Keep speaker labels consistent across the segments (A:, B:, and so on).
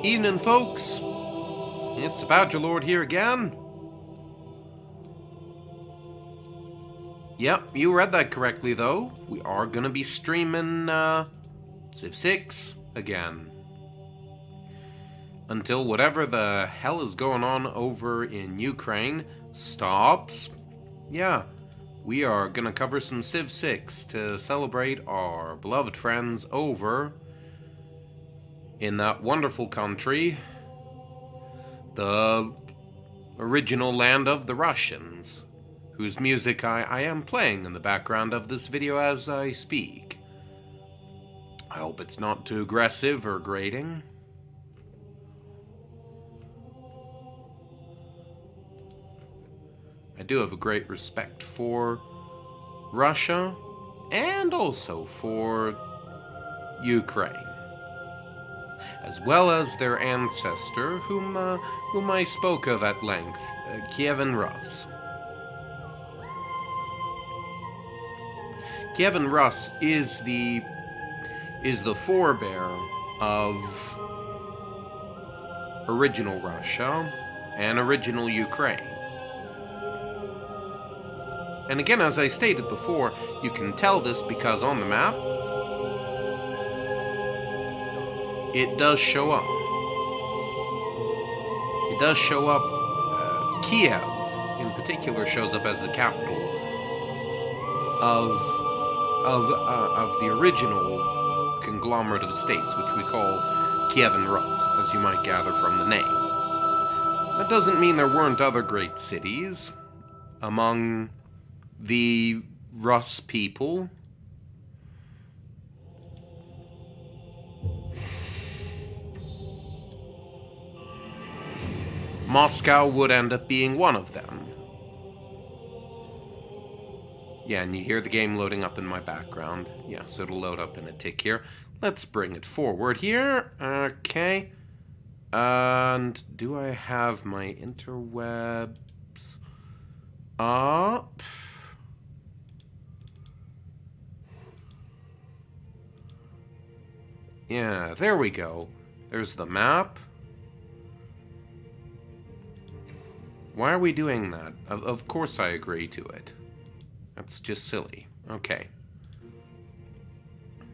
A: Evening, folks. It's About Your Lord here again. Yep, you read that correctly, though. We are gonna be streaming, Civ 6 again. Until whatever the hell is going on over in Ukraine stops. Yeah, we are gonna cover some Civ 6 to celebrate our beloved friends over in that wonderful country, the original land of the Russians, whose music I am playing in the background of this video as I speak. I hope it's not too aggressive or grating. I do have a great respect for Russia and also for Ukraine, as well as their ancestor, whom I spoke of at length, Kievan Rus. Kievan Rus is the forebear of original Russia and original Ukraine. And again, as I stated before, you can tell this because on the map, it does show up. It does show up. Kiev, in particular, shows up as the capital of the original conglomerate of states, which we call Kievan Rus, as you might gather from the name. That doesn't mean there weren't other great cities among the Rus people. Moscow would end up being one of them. Yeah, and you hear the game loading up in my background. Yeah, so it'll load up in a tick here. Let's bring it forward here. Okay. And do I have my interwebs up? Yeah, there we go. There's the map. Why are we doing that? Of course I agree to it. That's just silly. Okay.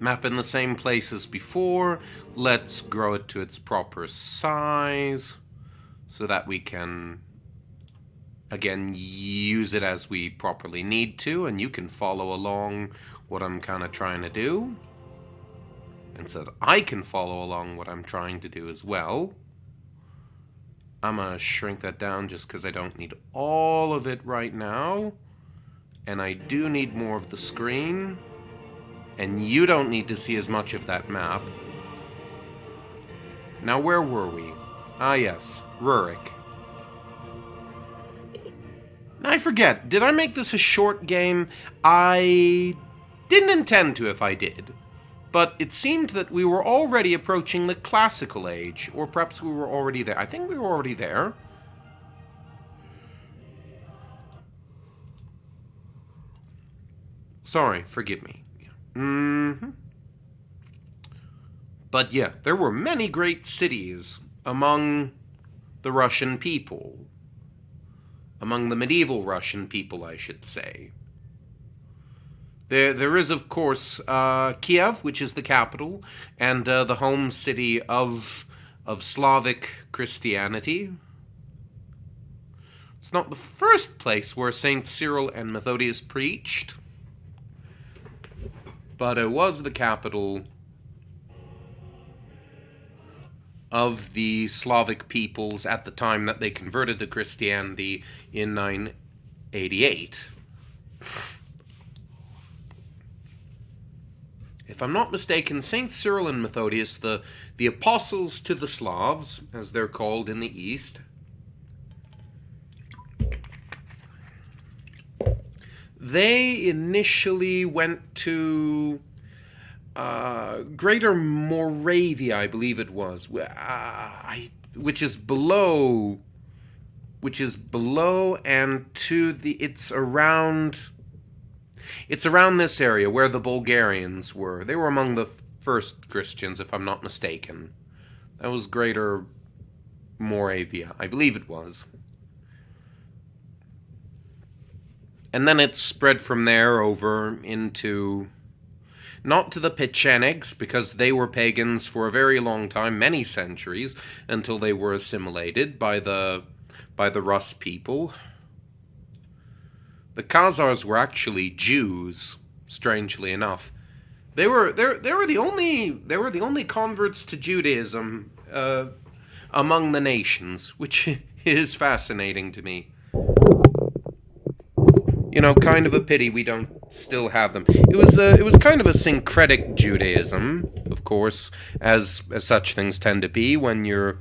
A: Map in the same place as before. Let's grow it to its proper size so that we can, again, use it as we properly need to, and you can follow along what I'm kind of trying to do. And so that I can follow along what I'm trying to do as well. I'm going to shrink that down just because I don't need all of it right now. And I do need more of the screen. And you don't need to see as much of that map. Now, where were we? Ah, yes, Rurik. I forget, did I make this a short game? I didn't intend to if I did. But it seemed that we were already approaching the classical age, or perhaps we were already there. I think we were already there. Sorry, forgive me. But yeah, there were many great cities among the Russian people. Among the medieval Russian people, I should say. There is, of course, Kiev, which is the capital, and the home city of Slavic Christianity. It's not the first place where Saint Cyril and Methodius preached, but it was the capital of the Slavic peoples at the time that they converted to Christianity in 988. If I'm not mistaken, Saint Cyril and Methodius, the apostles to the Slavs, as they're called in the East, they initially went to Greater Moravia, I believe it was, which is below and to the, it's around this area where the Bulgarians were. They were among the first Christians, if I'm not mistaken. That was Greater Moravia. I believe it was. And then it spread from there over into, not to the Pechenegs, because they were pagans for a very long time, many centuries, until they were assimilated by the Rus people. The Khazars were actually Jews, strangely enough. They were the only converts to Judaism among the nations, which is fascinating to me. You know, kind of a pity we don't still have them. It was kind of a syncretic Judaism, of course, as such things tend to be when you're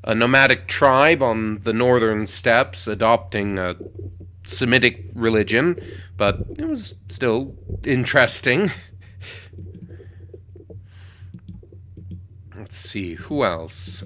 A: a nomadic tribe on the northern steppes adopting a Semitic religion, but it was still interesting. Let's see, who else?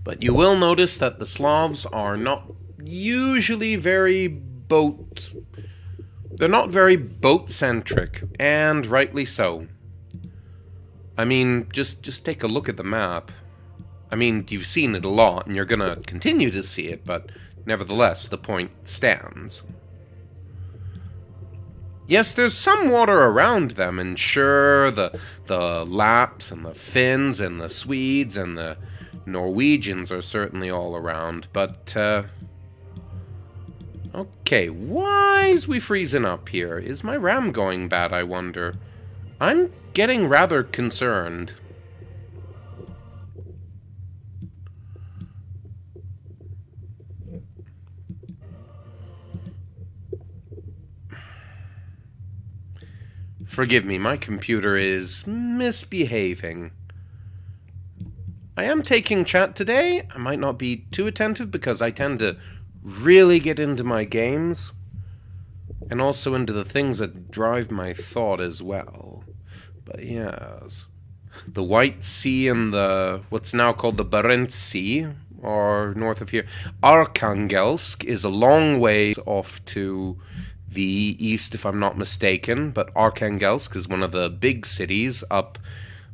A: But you will notice that the Slavs are not usually very boat... They're not very boat-centric, and rightly so. I mean, just take a look at the map. I mean, you've seen it a lot, and you're gonna continue to see it, but nevertheless, the point stands. Yes, there's some water around them, and sure, the Lapps and the Finns and the Swedes and the Norwegians are certainly all around, but, okay, why is we freezing up here? Is my RAM going bad, I wonder? I'm getting rather concerned. Forgive me, my computer is misbehaving. I am taking chat today. I might not be too attentive because I tend to really get into my games and also into the things that drive my thought as well. But yes, the White Sea and the what's now called the Barents Sea are north of here. Arkhangelsk is a long way off to the east, if I'm not mistaken, but Arkhangelsk is one of the big cities up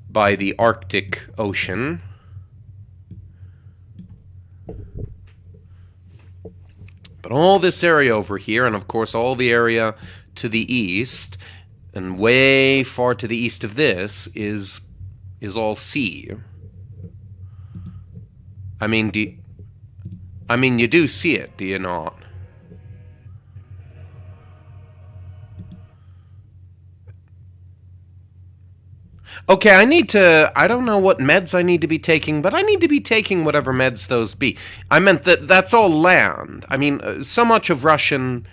A: by the Arctic Ocean. But all this area over here, and of course all the area to the east, and way far to the east of this, is all sea. I mean, you do see it, do you not? Okay, I don't know what meds I need to be taking, but I need to be taking whatever meds those be. I meant that's all land. I mean, so much of Russian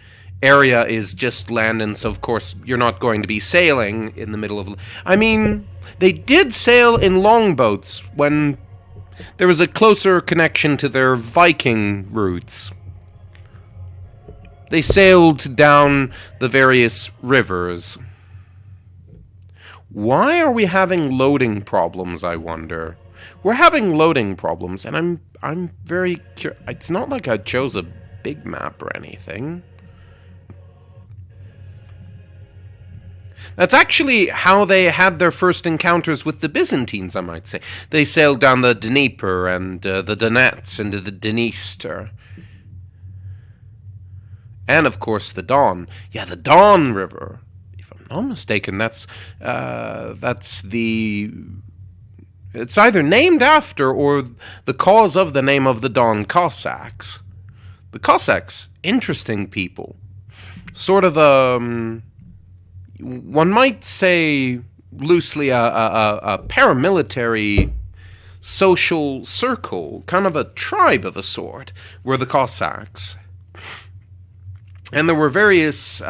A: area is just land, and so of course you're not going to be sailing in the middle of... I mean, they did sail in longboats when there was a closer connection to their Viking roots. They sailed down the various rivers. Why are we having loading problems, I wonder? We're having loading problems, and I'm very curious. It's not like I chose a big map or anything. That's actually how they had their first encounters with the Byzantines, I might say. They sailed down the Dnieper and the Donets into the Dniester. And, of course, the Don. Yeah, the Don River. If I'm not mistaken, that's the... It's either named after or the cause of the name of the Don Cossacks. The Cossacks, interesting people. Sort of one might say loosely a paramilitary social circle, kind of a tribe of a sort, were the Cossacks. And there were various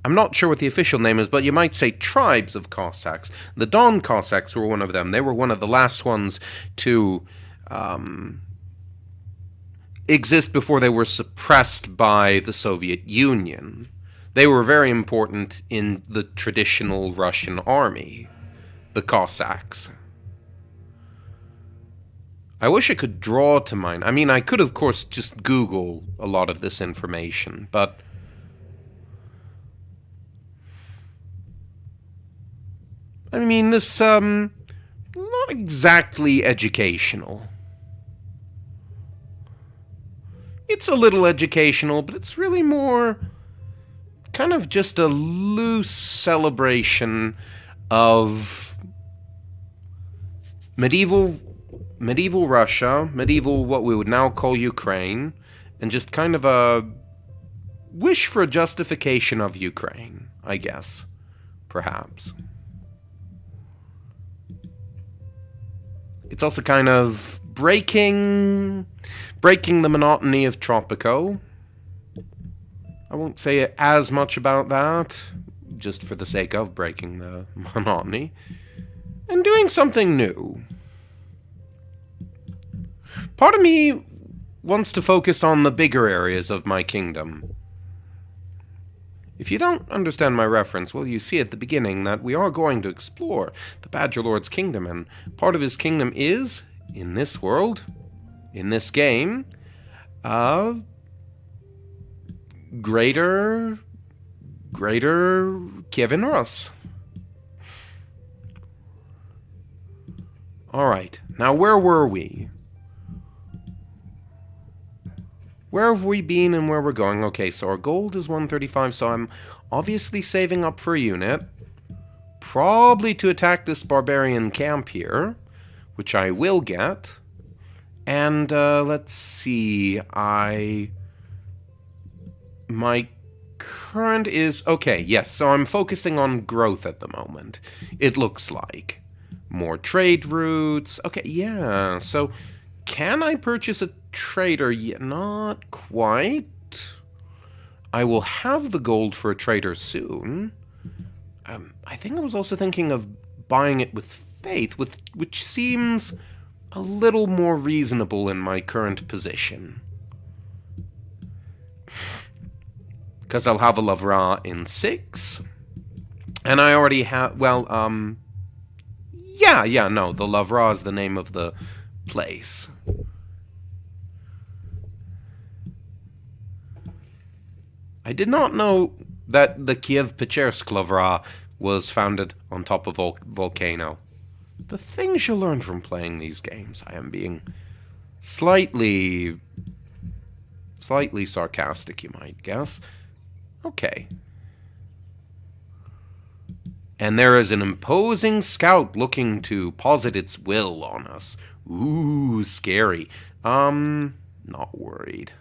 A: I'm not sure what the official name is, but you might say tribes of Cossacks. The Don Cossacks were one of them. They were one of the last ones to exist before they were suppressed by the Soviet Union. They were very important in the traditional Russian army, the Cossacks. I wish I could draw to mine. I mean, I could, of course, just Google a lot of this information, but I mean, this, not exactly educational. It's a little educational, but it's really more kind of just a loose celebration of medieval Russia, medieval what we would now call Ukraine, and just kind of a wish for a justification of Ukraine, I guess, perhaps. It's also kind of breaking the monotony of Tropico. I won't say as much about that, just for the sake of breaking the monotony, and doing something new. Part of me wants to focus on the bigger areas of my kingdom. If you don't understand my reference, well, you see at the beginning that we are going to explore the Badger Lord's kingdom, and part of his kingdom is, in this world, in this game, greater Kievan Rus. Alright, now where were we? Where have we been and where we're going? Okay, so our gold is 135, so I'm obviously saving up for a unit. Probably to attack this barbarian camp here, which I will get. And, let's see, my current is... Okay, yes, so I'm focusing on growth at the moment, it looks like. More trade routes. Okay, yeah, so... Can I purchase a trader? Yeah, not quite. I will have the gold for a trader soon. I think I was also thinking of buying it with faith, which seems a little more reasonable in my current position. Because I'll have a Lavra in 6. And I already have... Well, yeah, no, the Lavra is the name of the place. I did not know that the Kiev-Pechersk Lavra was founded on top of a volcano. The things you learn from playing these games. I am being slightly sarcastic, you might guess. Okay. And there is an imposing scout looking to posit its will on us. Ooh, scary. Not worried.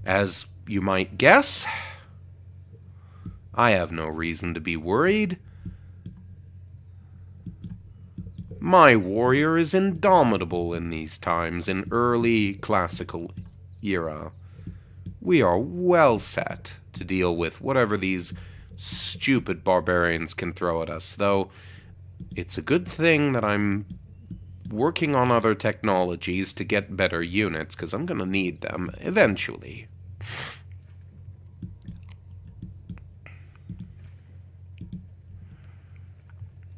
A: As you might guess, I have no reason to be worried. My warrior is indomitable in these times, in early classical era. We are well set to deal with whatever these stupid barbarians can throw at us, though it's a good thing that I'm working on other technologies to get better units, because I'm going to need them eventually.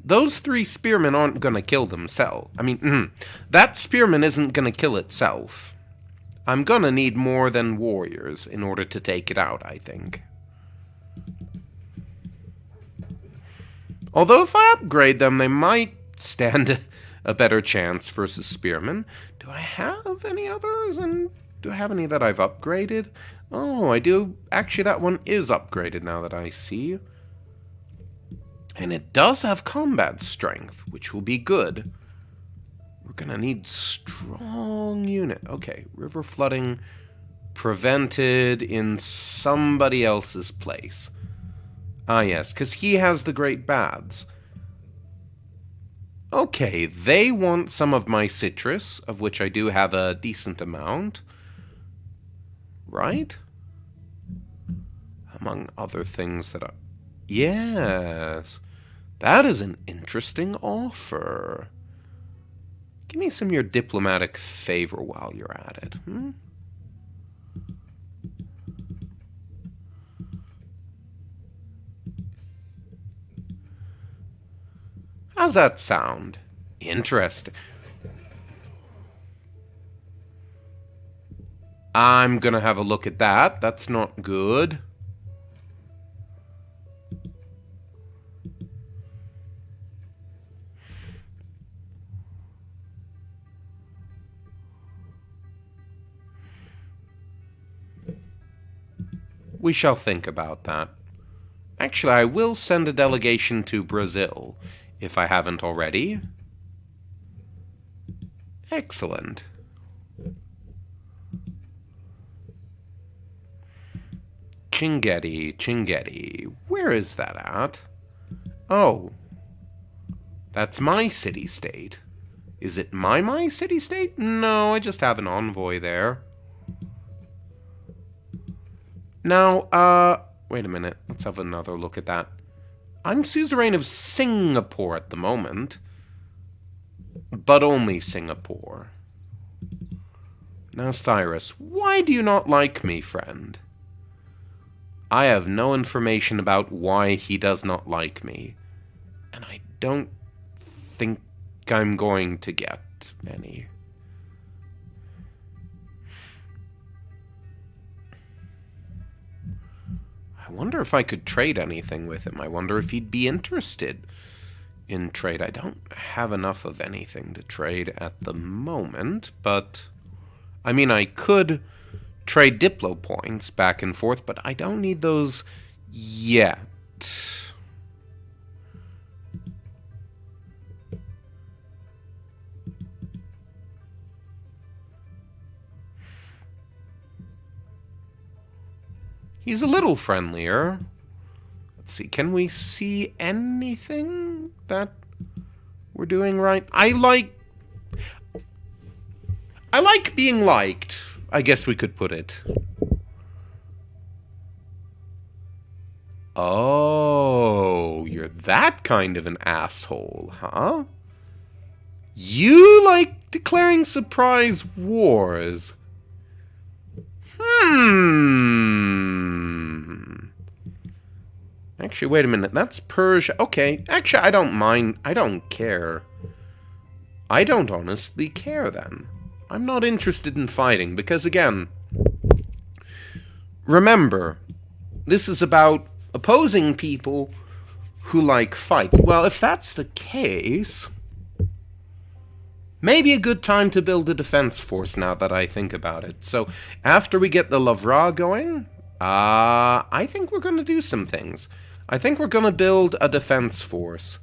A: Those 3 spearmen aren't going to kill themselves. I mean, that spearman isn't going to kill itself. I'm going to need more than warriors in order to take it out, I think. Although if I upgrade them, they might stand a better chance versus spearmen. Do I have any others? And do I have any that I've upgraded? Oh, I do. Actually, that one is upgraded now that I see. And it does have combat strength, which will be good. We're going to need strong unit. Okay, river flooding prevented in somebody else's place. Ah, yes, because he has the Great Baths. Okay, they want some of my citrus, of which I do have a decent amount. Right? Among other things that are... Yes, that is an interesting offer. Give me some of your diplomatic favor while you're at it. How's that sound? Interesting. I'm gonna have a look at that. That's not good. We shall think about that. Actually, I will send a delegation to Brazil, if I haven't already. Excellent. Chinguetti. Where is that at? Oh. That's my city-state. Is it my city-state? No, I just have an envoy there. Now, wait a minute. Let's have another look at that. I'm suzerain of Singapore at the moment. But only Singapore. Now, Cyrus, why do you not like me, friend? I have no information about why he does not like me. And I don't think I'm going to get any. I wonder if I could trade anything with him. I wonder if he'd be interested in trade. I don't have enough of anything to trade at the moment, but I mean, I could trade Diplo points back and forth, but I don't need those yet. He's a little friendlier. Let's see, can we see anything that we're doing right? I like being liked, I guess we could put it. Oh, you're that kind of an asshole, huh? You like declaring surprise wars. Actually, wait a minute. That's Persia. Okay. Actually, I don't mind. I don't care. I don't honestly care, then. I'm not interested in fighting, because, again, remember, this is about opposing people who like fights. Well, if that's the case, maybe a good time to build a defense force now that I think about it. So, after we get the Lavra going, I think we're going to do some things. I think we're going to build a defense force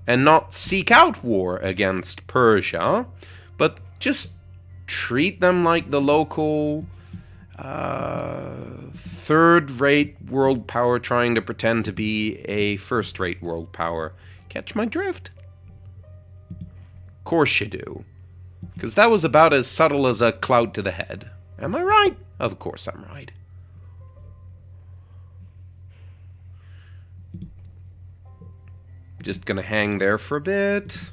A: and not seek out war against Persia, but just treat them like the local third-rate world power trying to pretend to be a first-rate world power. Catch my drift? Of course you do. Because that was about as subtle as a cloud to the head. Am I right? Of course I'm right. Just gonna hang there for a bit.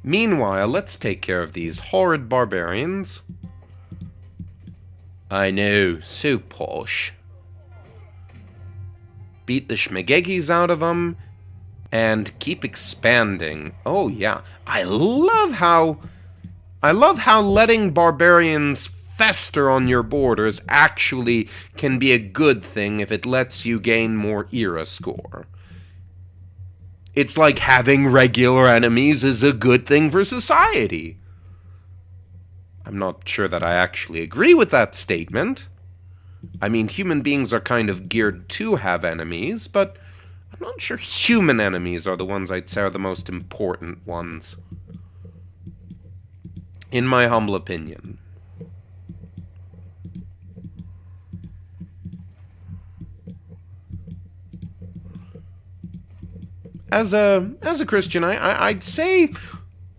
A: Meanwhile, let's take care of these horrid barbarians. I know, so posh. Beat the schmegegis out of them, and keep expanding. Oh yeah, I love how letting barbarians fester on your borders actually can be a good thing if it lets you gain more era score. It's like having regular enemies is a good thing for society. I'm not sure that I actually agree with that statement. I mean, human beings are kind of geared to have enemies, but I'm not sure human enemies are the ones I'd say are the most important ones. In my humble opinion. as a Christian, I'd say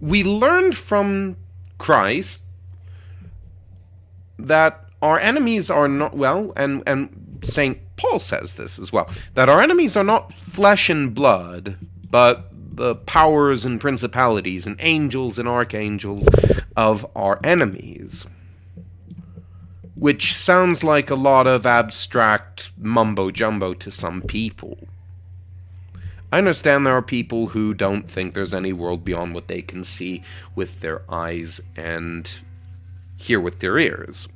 A: we learned from Christ that our enemies are not, well, and St. Paul says this as well, that our enemies are not flesh and blood, but the powers and principalities and angels and archangels of our enemies. Which sounds like a lot of abstract mumbo-jumbo to some people. I understand there are people who don't think there's any world beyond what they can see with their eyes and hear with their ears.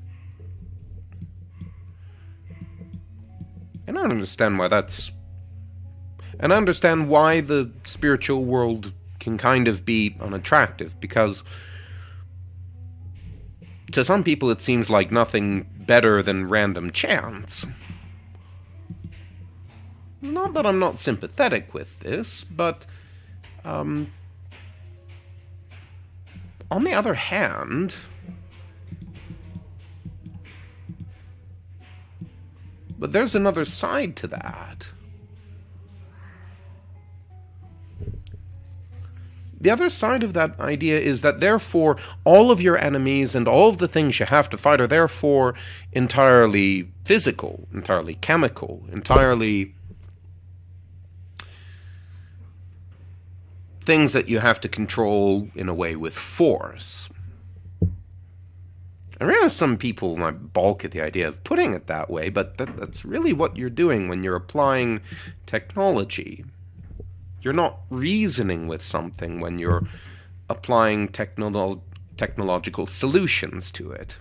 A: And I understand why that's... And I understand why the spiritual world can kind of be unattractive, because to some people it seems like nothing better than random chance. Not that I'm not sympathetic with this, but on the other hand, but there's another side to that. The other side of that idea is that therefore all of your enemies and all of the things you have to fight are therefore entirely physical, entirely chemical, entirely things that you have to control in a way with force. I realize some people might balk at the idea of putting it that way, but that's really what you're doing when you're applying technology. You're not reasoning with something when you're applying technological solutions to it.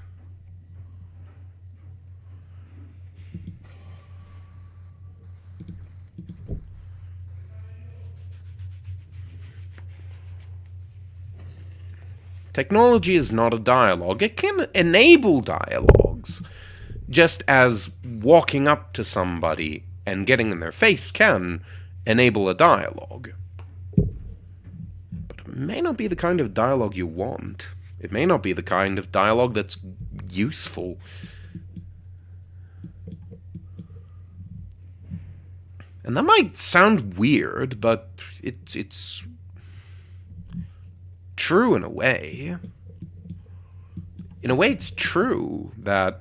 A: Technology is not a dialogue. It can enable dialogues, just as walking up to somebody and getting in their face can enable a dialogue. But it may not be the kind of dialogue you want. It may not be the kind of dialogue that's useful. And that might sound weird, but it's true in a way. In a way, it's true that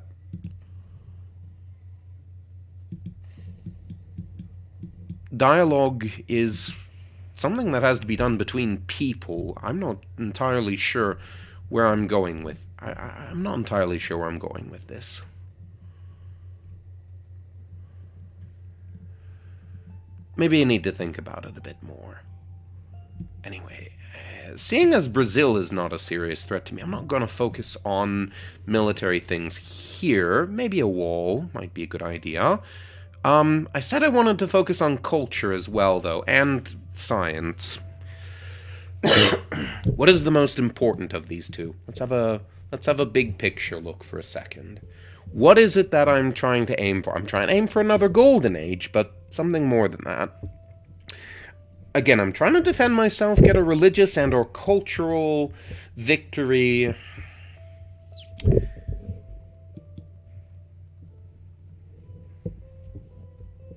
A: dialogue is something that has to be done between people. I'm not entirely sure where I'm going with... I'm not entirely sure where I'm going with this. Maybe I need to think about it a bit more. Anyway, seeing as Brazil is not a serious threat to me, I'm not going to focus on military things here. Maybe a wall might be a good idea. I said I wanted to focus on culture as well, though, and science. What is the most important of these two? Let's have a big picture look for a second. What is it that I'm trying to aim for? I'm trying to aim for another golden age, but something more than that. Again, I'm trying to defend myself, get a religious and or cultural victory.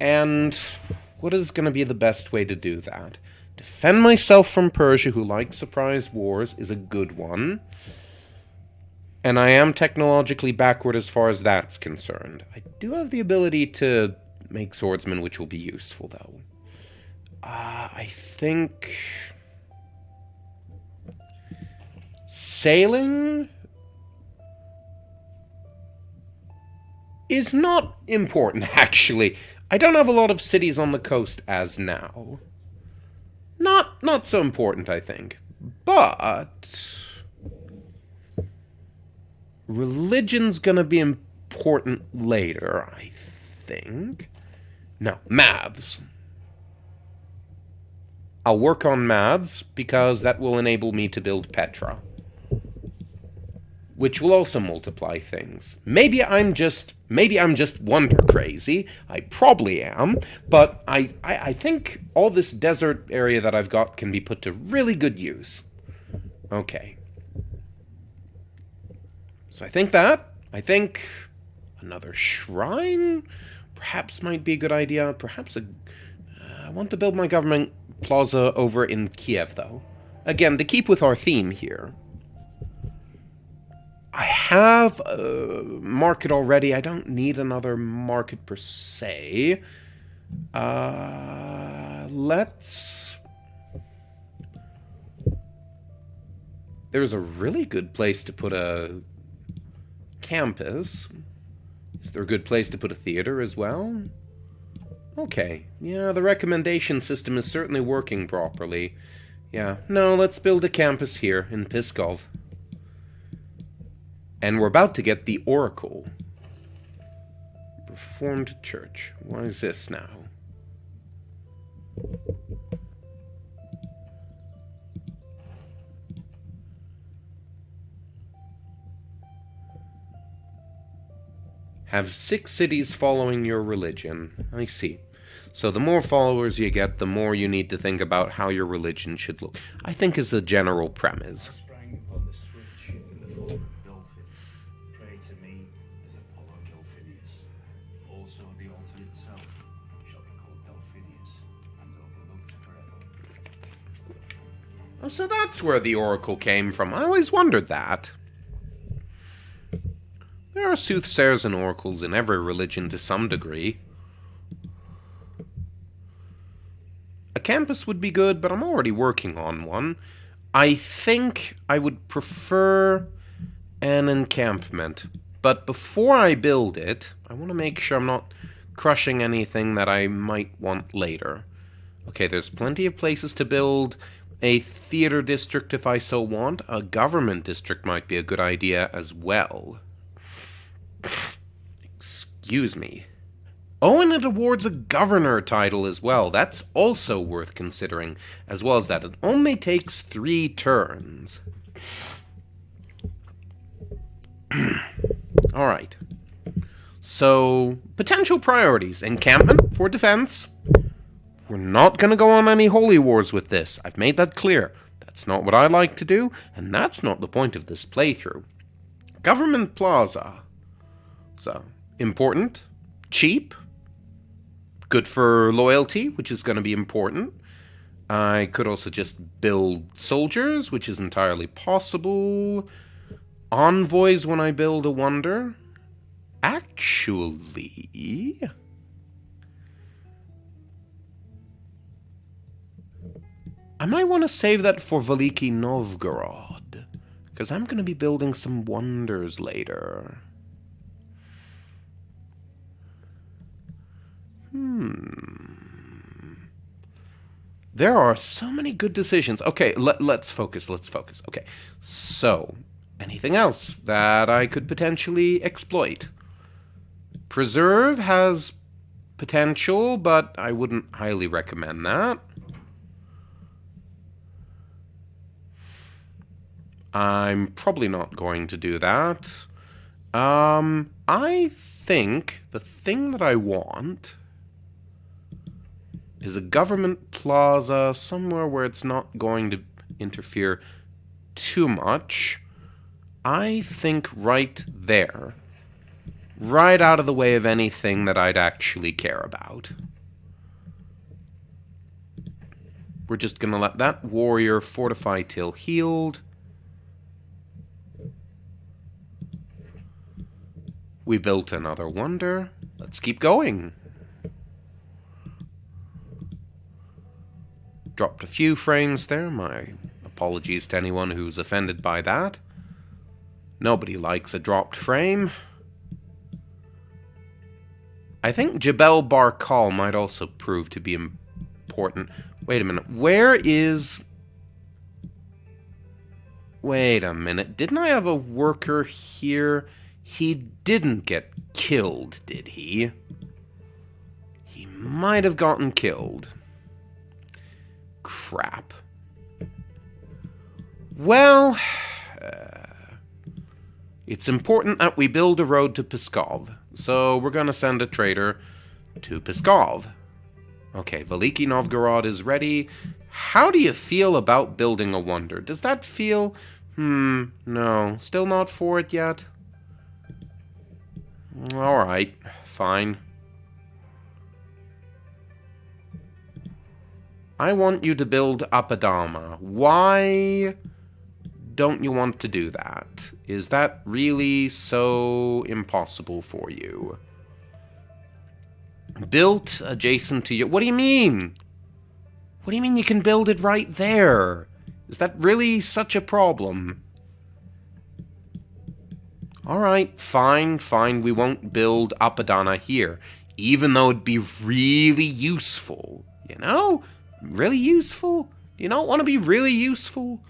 A: And what is going to be the best way to do that? Defend myself from Persia, who likes surprise wars, is a good one. And I am technologically backward as far as that's concerned. I do have the ability to make swordsmen, which will be useful, though. I think... sailing is not important, actually. I don't have a lot of cities on the coast as now. Not so important, I think. But religion's gonna be important later, I think. No, maths. I'll work on maths because that will enable me to build Petra, which will also multiply things. Maybe I'm just wonder crazy. I probably am, but I think all this desert area that I've got can be put to really good use. Okay. So I think another shrine perhaps might be a good idea. Perhaps I want to build my government plaza over in Kiev, though. Again, to keep with our theme here. I have a market already. I don't need another market per se. Let's... There's a really good place to put a campus. Is there a good place to put a theater as well? Okay. Yeah, the recommendation system is certainly working properly. Yeah. No, let's build a campus here in Pskov. And we're about to get the Oracle. Reformed Church. What is this now? Have 6 cities following your religion. I see. So the more followers you get, the more you need to think about how your religion should look. I think is the general premise. Oh, so that's where the Oracle came from. I always wondered that. There are soothsayers and oracles in every religion to some degree. A campus would be good, but I'm already working on one. I think I would prefer an encampment. But before I build it, I want to make sure I'm not crushing anything that I might want later. Okay, there's plenty of places to build a theater district if I so want. A government district might be a good idea as well. Excuse me. Oh, and it awards a governor title as well. That's also worth considering. As well as that, it only takes 3 turns. Alright. So, potential priorities. Encampment for defense. We're not going to go on any holy wars with this. I've made that clear. That's not what I like to do, and that's not the point of this playthrough. Government Plaza. So, important, cheap, good for loyalty, which is going to be important. I could also just build soldiers, which is entirely possible. Envoys when I build a wonder. Actually... I might want to save that for Veliki Novgorod, because I'm going to be building some wonders later. There are so many good decisions. Okay, let's focus. Okay, so, anything else that I could potentially exploit? Preserve has potential, but I wouldn't highly recommend that. I'm probably not going to do that. I think the thing that I want is a government plaza somewhere where it's not going to interfere too much. I think right there. Right out of the way of anything that I'd actually care about. We're just going to let that warrior fortify till healed. We built another wonder. Let's keep going. Dropped a few frames there. My apologies to anyone who's offended by that. Nobody likes a dropped frame. I think Jebel Barkal might also prove to be important. Wait a minute. Where is... Wait a minute. Didn't I have a worker here? He didn't get killed, did he? He might have gotten killed. Crap. Well, it's important that we build a road to Pskov, so we're going to send a trader to Pskov. Okay, Veliki Novgorod is ready. How do you feel about building a wonder? Does that feel... no, still not for it yet? Alright, fine. I want you to build Apadama. Why don't you want to do that? Is that really so impossible for you? Built adjacent to you. What do you mean? What do you mean you can build it right there? Is that really such a problem? Alright, fine, we won't build Apadana here. Even though it'd be really useful. You know? Really useful? You don't want to be really useful?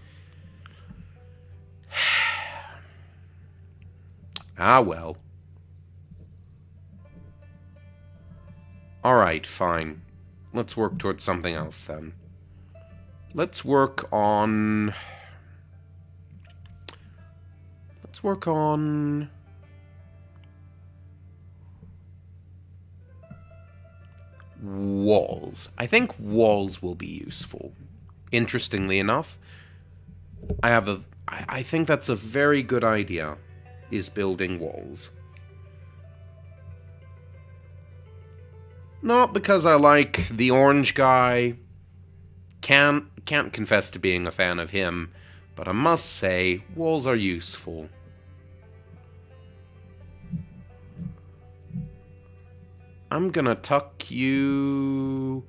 A: Ah, well. Alright, fine. Let's work towards something else, then. Let's work on... walls. I think walls will be useful. Interestingly enough, I think that's a very good idea, is building walls. Not because I like the orange guy. Can't confess to being a fan of him, but I must say, walls are useful. I'm gonna tuck you...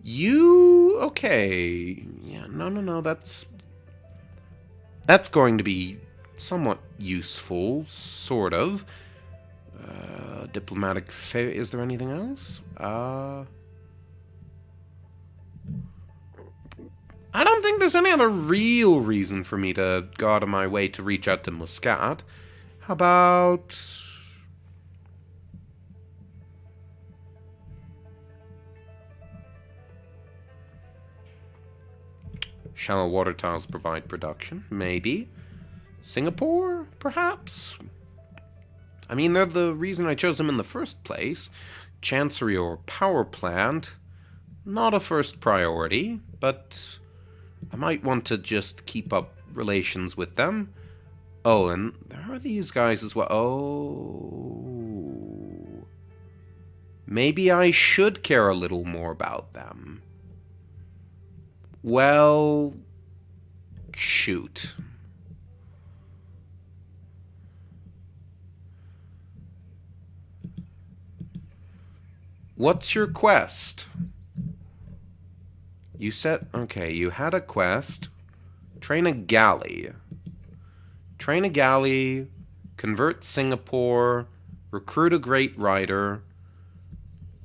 A: Okay. Yeah, no, that's going to be somewhat useful, sort of. Diplomatic is there anything else? I don't think there's any other real reason for me to go out of my way to reach out to Muscat. How about... Shallow water tiles provide production, maybe. Singapore, perhaps? I mean, they're the reason I chose them in the first place. Chancery or power plant, not a first priority, but I might want to just keep up relations with them. Oh, and there are these guys as well. Oh. Maybe I should care a little more about them. Well, shoot. What's your quest? You said, okay, you had a quest. Train a galley. Train a galley, convert Singapore, recruit a great rider,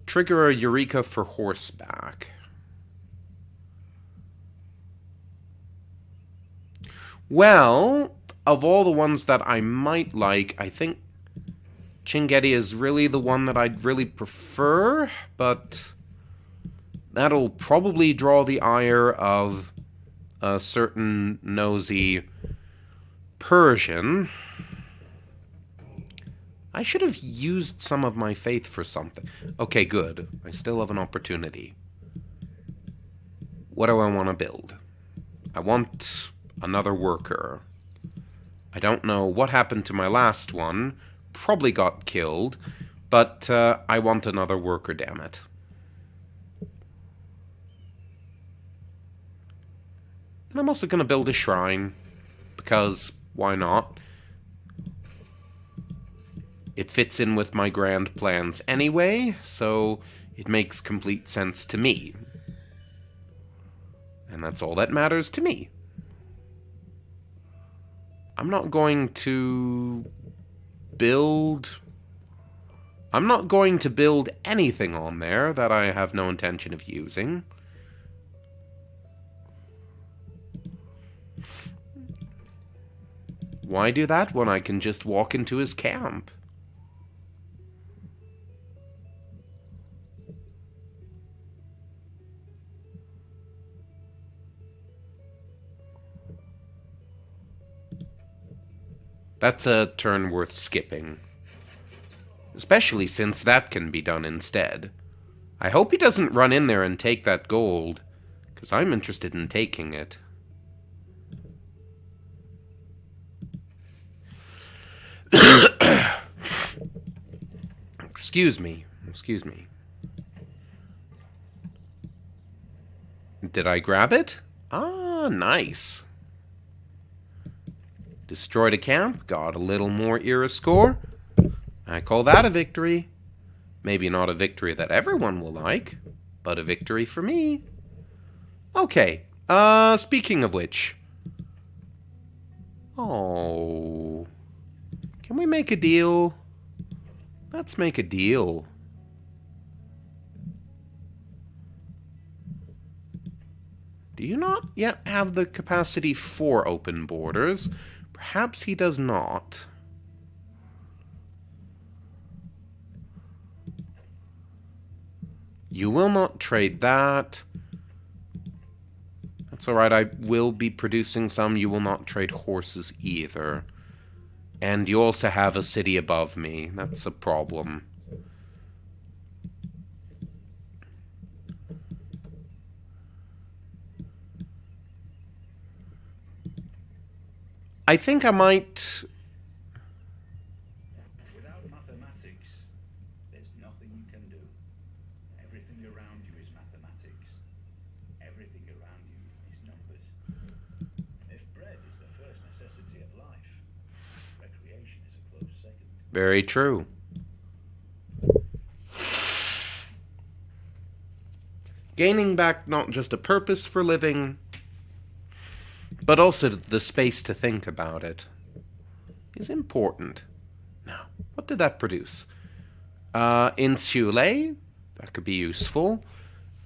A: trigger a Eureka for horseback. Well, of all the ones that I might like, I think Chinguetti is really the one that I'd really prefer, but that'll probably draw the ire of a certain nosy Persian. I should have used some of my faith for something. Okay, good. I still have an opportunity. What do I want to build? I want another worker. I don't know what happened to my last one. Probably got killed. But I want another worker, damn it. And I'm also going to build a shrine. Because, why not? It fits in with my grand plans anyway, so it makes complete sense to me. And that's all that matters to me. I'm not going to build anything on there that I have no intention of using. Why do that when I can just walk into his camp? That's a turn worth skipping. Especially since that can be done instead. I hope he doesn't run in there and take that gold, because I'm interested in taking it. Excuse me. Did I grab it? Ah, nice. Destroyed a camp, got a little more era score. I call that a victory. Maybe not a victory that everyone will like, but a victory for me. Okay, speaking of which. Oh. Can we make a deal? Let's make a deal. Do you not yet have the capacity for open borders? Perhaps he does not. You will not trade that. That's alright, I will be producing some. You will not trade horses either. And you also have a city above me. That's a problem. I think I might...
B: Without mathematics, there's nothing you can do. Everything around you is mathematics. Everything around you is numbers. If bread is the first necessity of life, recreation is a close second.
A: Very true. Gaining back not just a purpose for living, but also the space to think about it is important. Now, what did that produce? Insulae, that could be useful.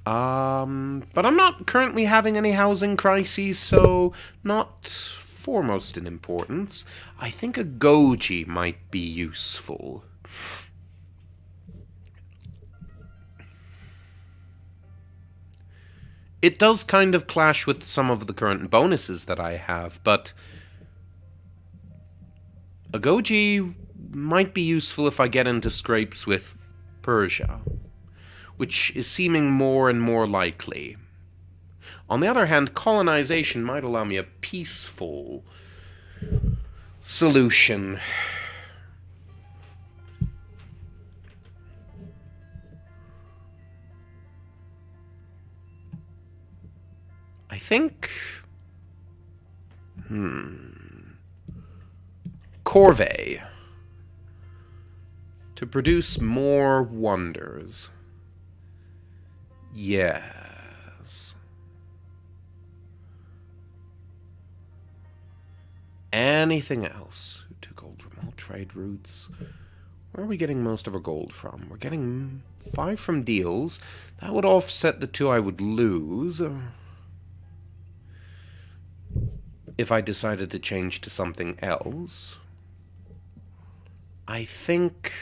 A: But I'm not currently having any housing crises, so not foremost in importance. I think a goji might be useful. It does kind of clash with some of the current bonuses that I have, but a goji might be useful if I get into scrapes with Persia, which is seeming more and more likely. On the other hand, colonization might allow me a peaceful solution. I think... Corvée. To produce more wonders. Yes. Anything else? 2 gold from all trade routes. Where are we getting most of our gold from? We're getting 5 from deals. That would offset the 2 I would lose. If I decided to change to something else. I think...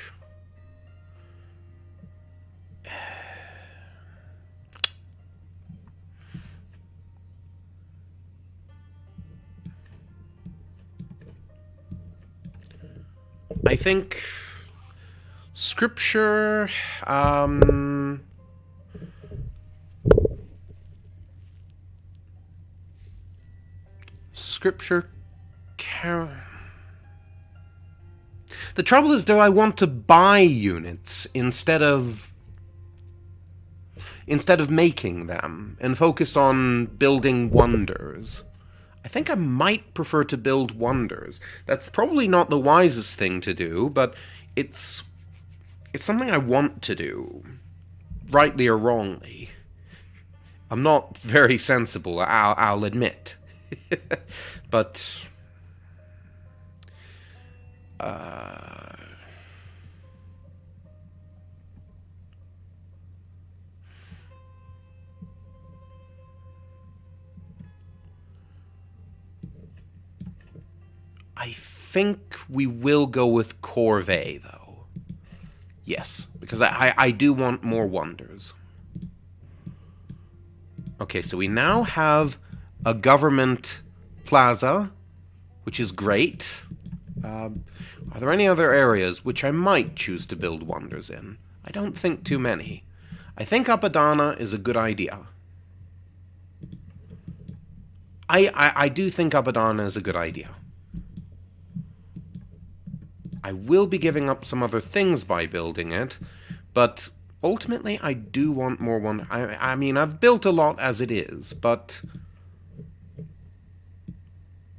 A: I think scripture, the trouble is, do I want to buy units instead of making them and focus on building wonders? I think I might prefer to build wonders. That's probably not the wisest thing to do, but it's something I want to do, rightly or wrongly. I'm not very sensible, I'll admit. But I think we will go with Corvée, though. Yes, because I do want more wonders. Okay, so we now have a government plaza, which is great. Are there any other areas which I might choose to build wonders in? I don't think too many. I think Apadana is a good idea. I do think Apadana is a good idea. I will be giving up some other things by building it, but Ultimately, I do want more one. I mean, I've built a lot as it is, but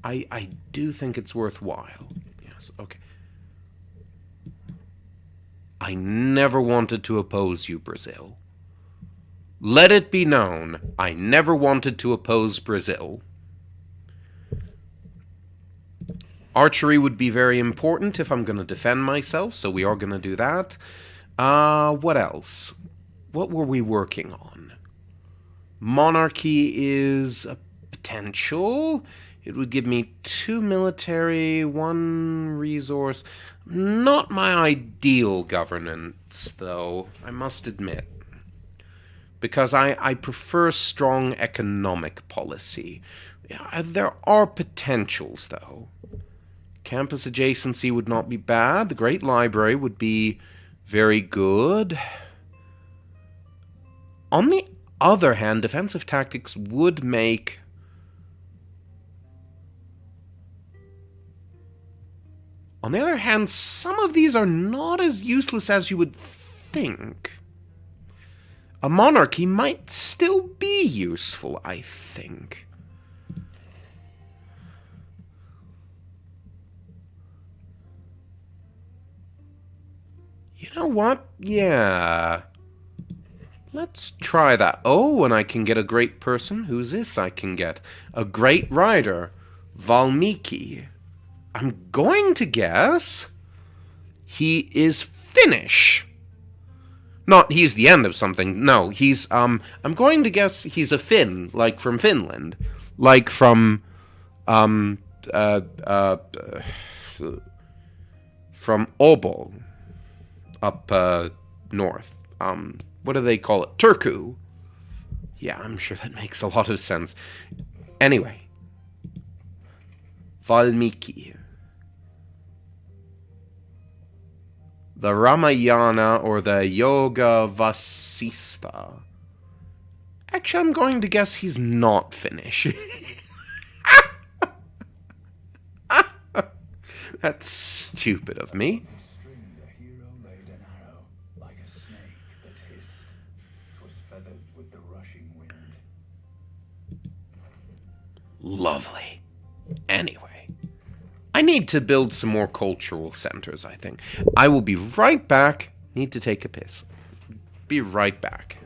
A: I do think it's worthwhile. Yes, okay. I never wanted to oppose you, Brazil. Let it be known, I never wanted to oppose Brazil. Archery would be very important if I'm going to defend myself, so we are going to do that. What else? What were we working on? Monarchy is a potential. It would give me 2 military, 1 resource. Not my ideal governance, though, I must admit. Because I prefer strong economic policy. There are potentials, though. Campus adjacency would not be bad. The Great Library would be very good. On the other hand, defensive tactics would make... On the other hand, some of these are not as useless as you would think. A monarchy might still be useful, I think. You know what? Yeah. Let's try that. Oh, and I can get a great person. Who's this I can get? A great rider. Valmiki. I'm going to guess he is Finnish. Not he's the end of something. No, he's I'm going to guess he's a Finn, like from Finland. Like from uh, uh, from Åbo up north. What do they call it? Turku. Yeah, I'm sure that makes a lot of sense. Anyway. Valmiki. The Ramayana or the Yoga Vasista. Actually, I'm going to guess he's not Finnish. That's stupid of me.
B: The hero laid an arrow like a snake that hissed. 'Twas feathered with the rushing wind.
A: Lovely. Anyway, I need to build some more cultural centers, I think. I will be right back. Need to take a piss. Be right back.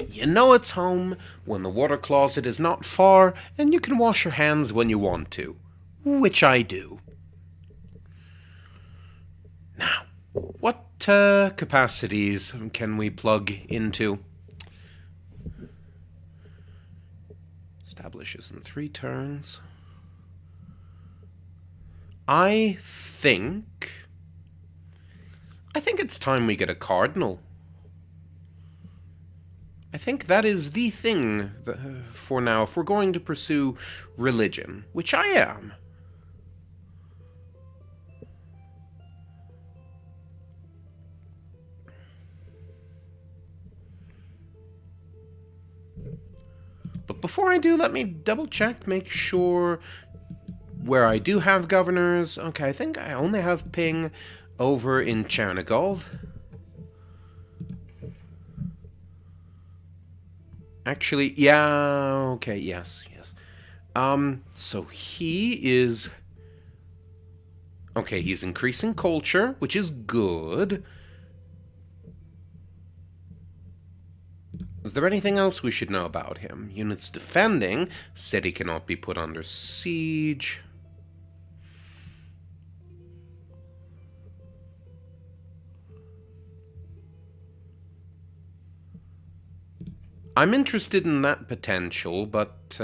A: You know it's home when the water closet is not far and you can wash your hands when you want to. Which I do. Now, what capacities can we plug into? Establishes in 3 turns. I think it's time we get a cardinal. I think that is the thing for now if we're going to pursue religion, which I am. But before I do, let me double check, make sure where I do have governors. Okay, I think I only have Ping over in Chernigov. Actually, yeah, okay, yes. So he is... Okay, he's increasing culture, which is good. Is there anything else we should know about him? Units defending. City cannot be put under siege. I'm interested in that potential, but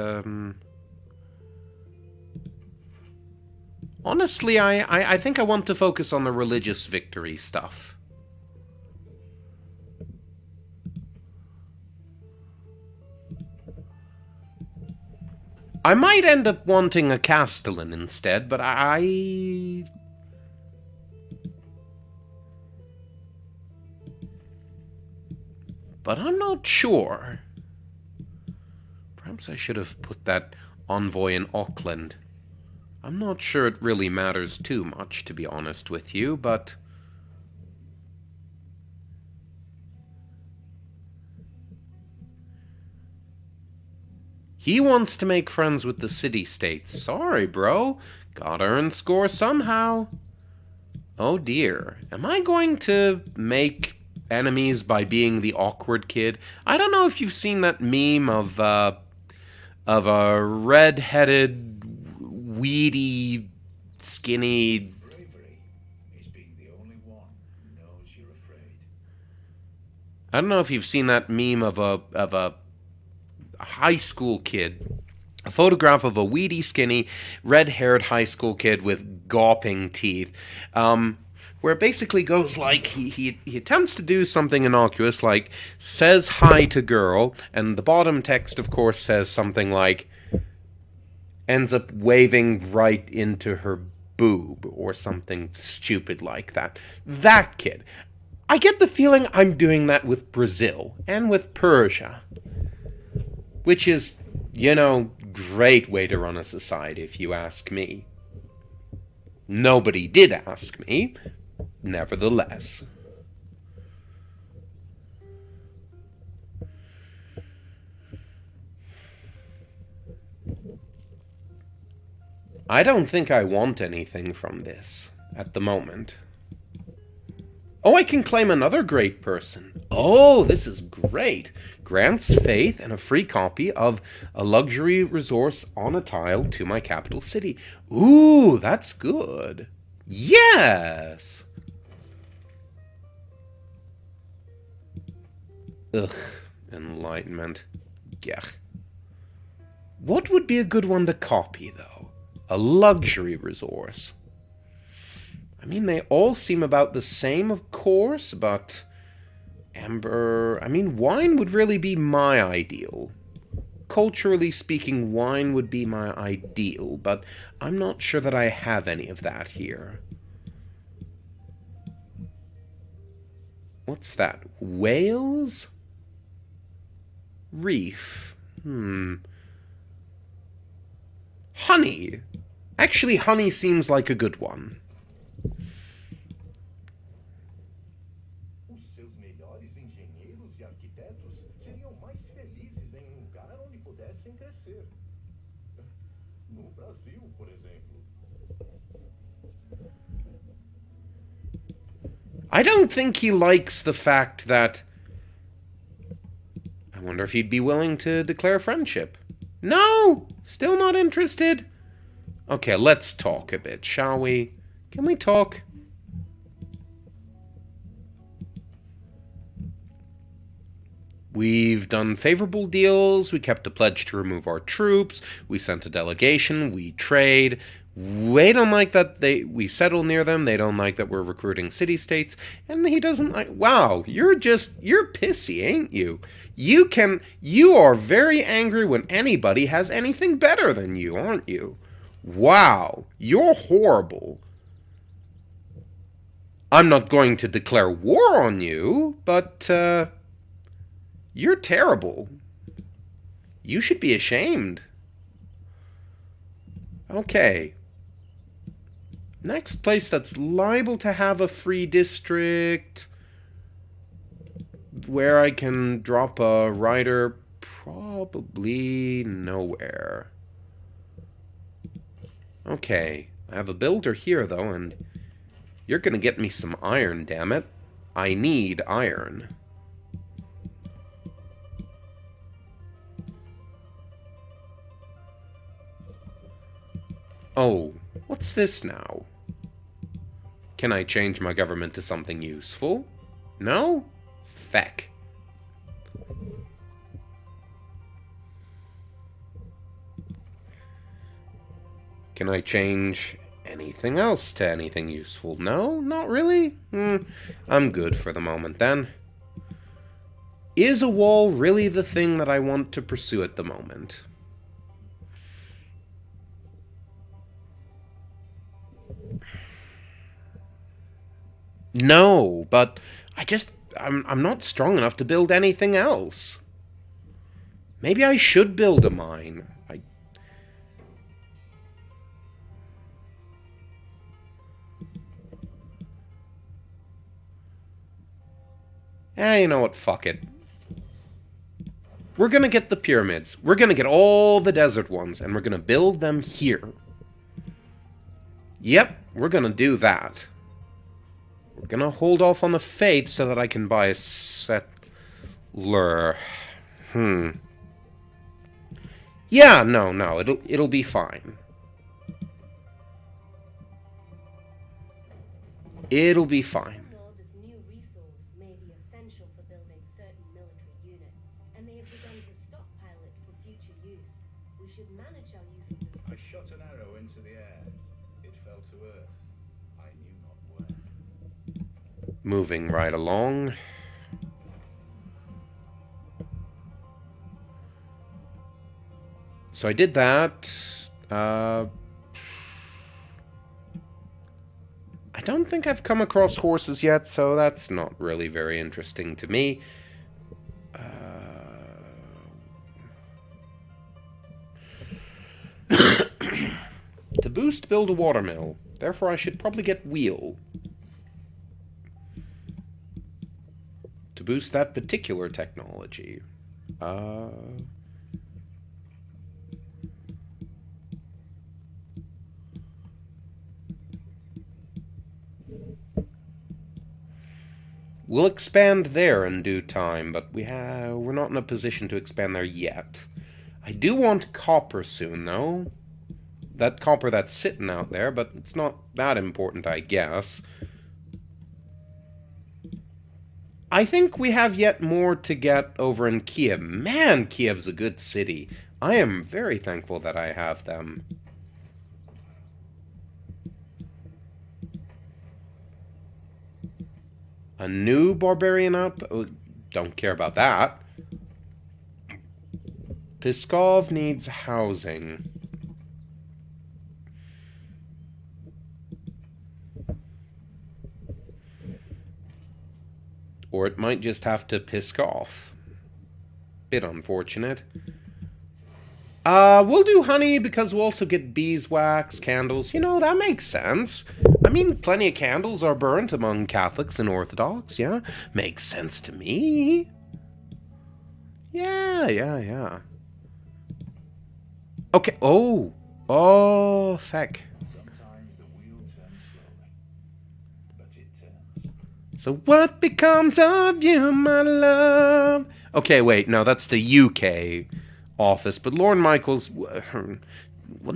A: honestly, I think I want to focus on the religious victory stuff. I might end up wanting a Castellan instead, but But I'm not sure. Perhaps I should have put that envoy in Auckland. I'm not sure it really matters too much, to be honest with you, but... He wants to make friends with the city-states. Sorry, bro. Gotta earn score somehow. Oh dear. Am I going to make enemies by being the awkward kid? I don't know if you've seen that meme of a red-headed, weedy, skinny...
B: Bravery is being the only one who knows you're afraid.
A: I don't know if you've seen that meme of a high school kid. A photograph of a weedy, skinny, red-haired high school kid with gawping teeth. Where it basically goes like, he attempts to do something innocuous, like, says hi to girl, and the bottom text, of course, says something like, ends up waving right into her boob, or something stupid like that. That kid. I get the feeling I'm doing that with Brazil, and with Persia. Which is, you know, great way to run a society, if you ask me. Nobody did ask me, nevertheless. I don't think I want anything from this at the moment. Oh, I can claim another great person. Oh, this is great. Grants faith and a free copy of a luxury resource on a tile to my capital city. Ooh, that's good. Yes! Ugh, enlightenment. Gah. What would be a good one to copy, though? A luxury resource. I mean, they all seem about the same, of course, but... Amber... I mean, wine would really be my ideal. Culturally speaking, wine would be my ideal, but I'm not sure that I have any of that here. What's that? Whales? Reef. Honey. Actually, honey seems like a good one. I don't think he likes the fact that... I wonder if he'd be willing to declare friendship. No! Still not interested? Okay, let's talk a bit, shall we? Can we talk? We've done favorable deals, we kept a pledge to remove our troops, we sent a delegation, we trade. They don't like that we settle near them, they don't like that we're recruiting city-states, and he doesn't like... Wow, you're pissy, ain't you? You are very angry when anybody has anything better than you, aren't you? Wow, you're horrible. I'm not going to declare war on you, but, you're terrible. You should be ashamed. Okay. Next place that's liable to have a free district where I can drop a rider, probably nowhere. Okay, I have a builder here though, and you're gonna get me some iron, damn it. I need iron. Oh, what's this now? Can I change my government to something useful? No? Feck. Can I change anything else to anything useful? No? Not really? I'm good for the moment then. Is a wall really the thing that I want to pursue at the moment? No, but I'm not strong enough to build anything else. Maybe I should build a mine. You know what? Fuck it. We're gonna get the pyramids. We're gonna get all the desert ones, and we're gonna build them here. Yep, we're gonna do that. We're gonna hold off on the faith so that I can buy a settler. Yeah, no, it'll be fine. It'll be fine.
C: This new resource may be essential for building certain military units, and they have begun to stockpile it for future use. We should manage our use of this.
B: I shot an arrow into the air. It fell to earth. I knew not where.
A: Moving right along. So I did that. I don't think I've come across horses yet, so that's not really very interesting to me. To boost, build a watermill. Therefore, I should probably get wheel. To boost that particular technology. We'll expand there in due time, but we're not in a position to expand there yet. I do want copper soon, though. That copper that's sitting out there, but it's not that important, I guess. I think we have yet more to get over in Kiev. Man, Kiev's a good city. I am very thankful that I have them. A new barbarian outpost? Oh, don't care about that. Pskov needs housing. Or it might just have to piss off. Bit unfortunate. We'll do honey because we'll also get beeswax, candles. You know, that makes sense. I mean, plenty of candles are burnt among Catholics and Orthodox, yeah? Makes sense to me. Yeah. Okay, oh, feck.
B: Sometimes the wheel turns slowly, but it turns.
A: So what becomes of you, my love? Okay, wait, no, that's the UK office, but Lorne Michaels, wasn't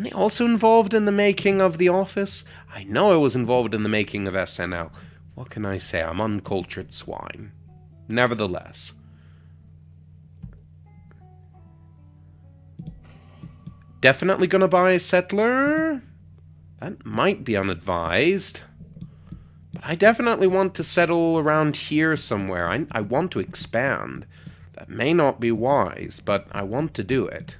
A: he also involved in the making of The Office? I know I was involved in the making of SNL. What can I say? I'm uncultured swine. Nevertheless. Definitely gonna buy a settler? That might be unadvised. But I definitely want to settle around here somewhere. I want to expand. That may not be wise, but I want to do it.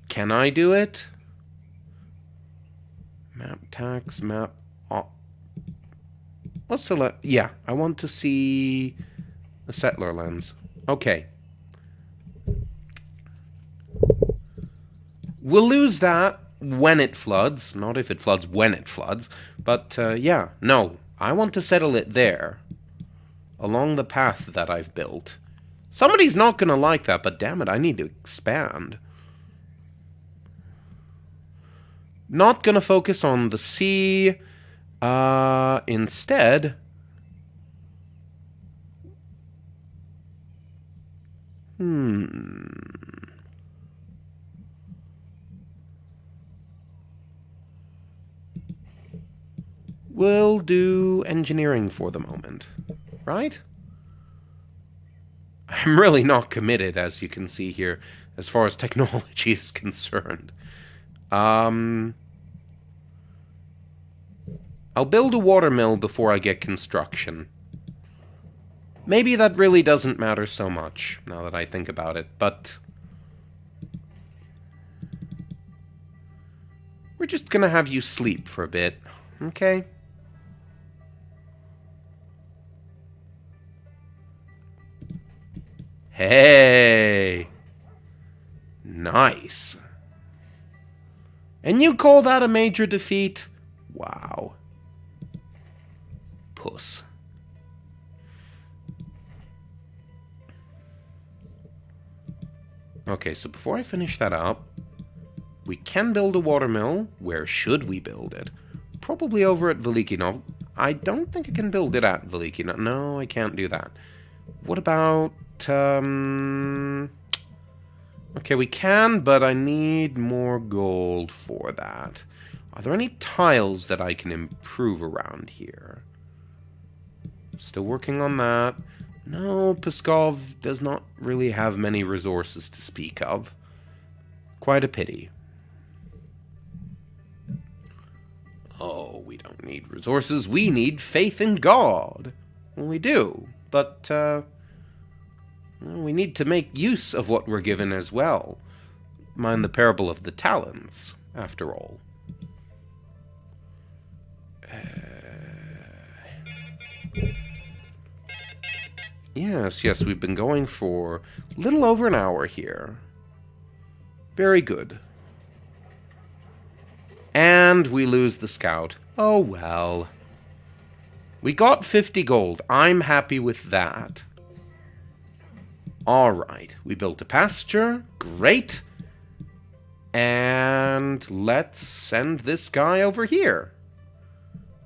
A: Can I do it? Map tax, map... What's the... Yeah, I want to see the settler lens. Okay. We'll lose that when it floods. Not if it floods, when it floods. But, yeah. No, I want to settle it there. Along the path that I've built. Somebody's not going to like that, but damn it, I need to expand. Not going to focus on the sea. Instead... do engineering for the moment, right? I'm really not committed, as you can see here, as far as technology is concerned. I'll build a watermill before I get construction. Maybe that really doesn't matter so much, now that I think about it, but... we're just gonna have you sleep for a bit, okay? Hey! Nice. And you call that a major defeat? Wow. Puss. Okay, so before I finish that up, we can build a watermill. Where should we build it? Probably over at Velikinov. I don't think I can build it at Velikinov. No, I can't do that. What about... okay, we can, but I need more gold for that. Are there any tiles that I can improve around here? Still working on that. No, Pskov does not really have many resources to speak of. Quite a pity. Oh, we don't need resources. We need faith in God. Well, we do, but well, we need to make use of what we're given as well. Mind the parable of the talents, after all. Yes, we've been going for a little over an hour here. Very good. And we lose the scout. Oh well. We got 50 gold. I'm happy with that. Alright, we built a pasture. Great. And let's send this guy over here.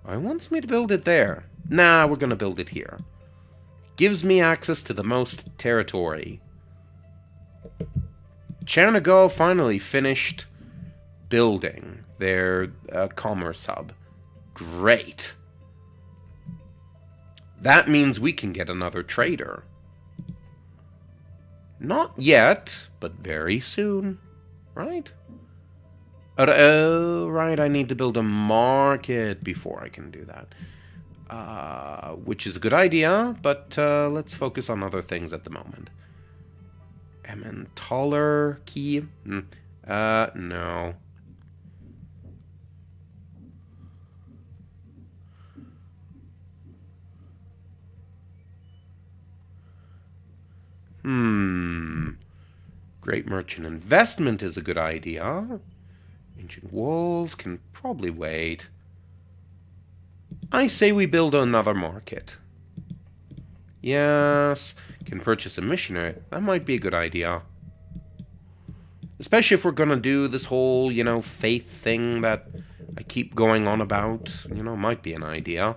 A: He wants me to build it there. Nah, we're going to build it here. Gives me access to the most territory. Chernigov finally finished building their commerce hub. Great. That means we can get another trader. Not yet, but very soon. Right? Oh, right, I need to build a market before I can do that. Which is a good idea, but let's focus on other things at the moment. Emmentaler key? No. Great merchant investment is a good idea. Ancient walls can probably wait. I say we build another market. Yes, can purchase a missionary. That might be a good idea. Especially if we're gonna do this whole, faith thing that I keep going on about. Might be an idea.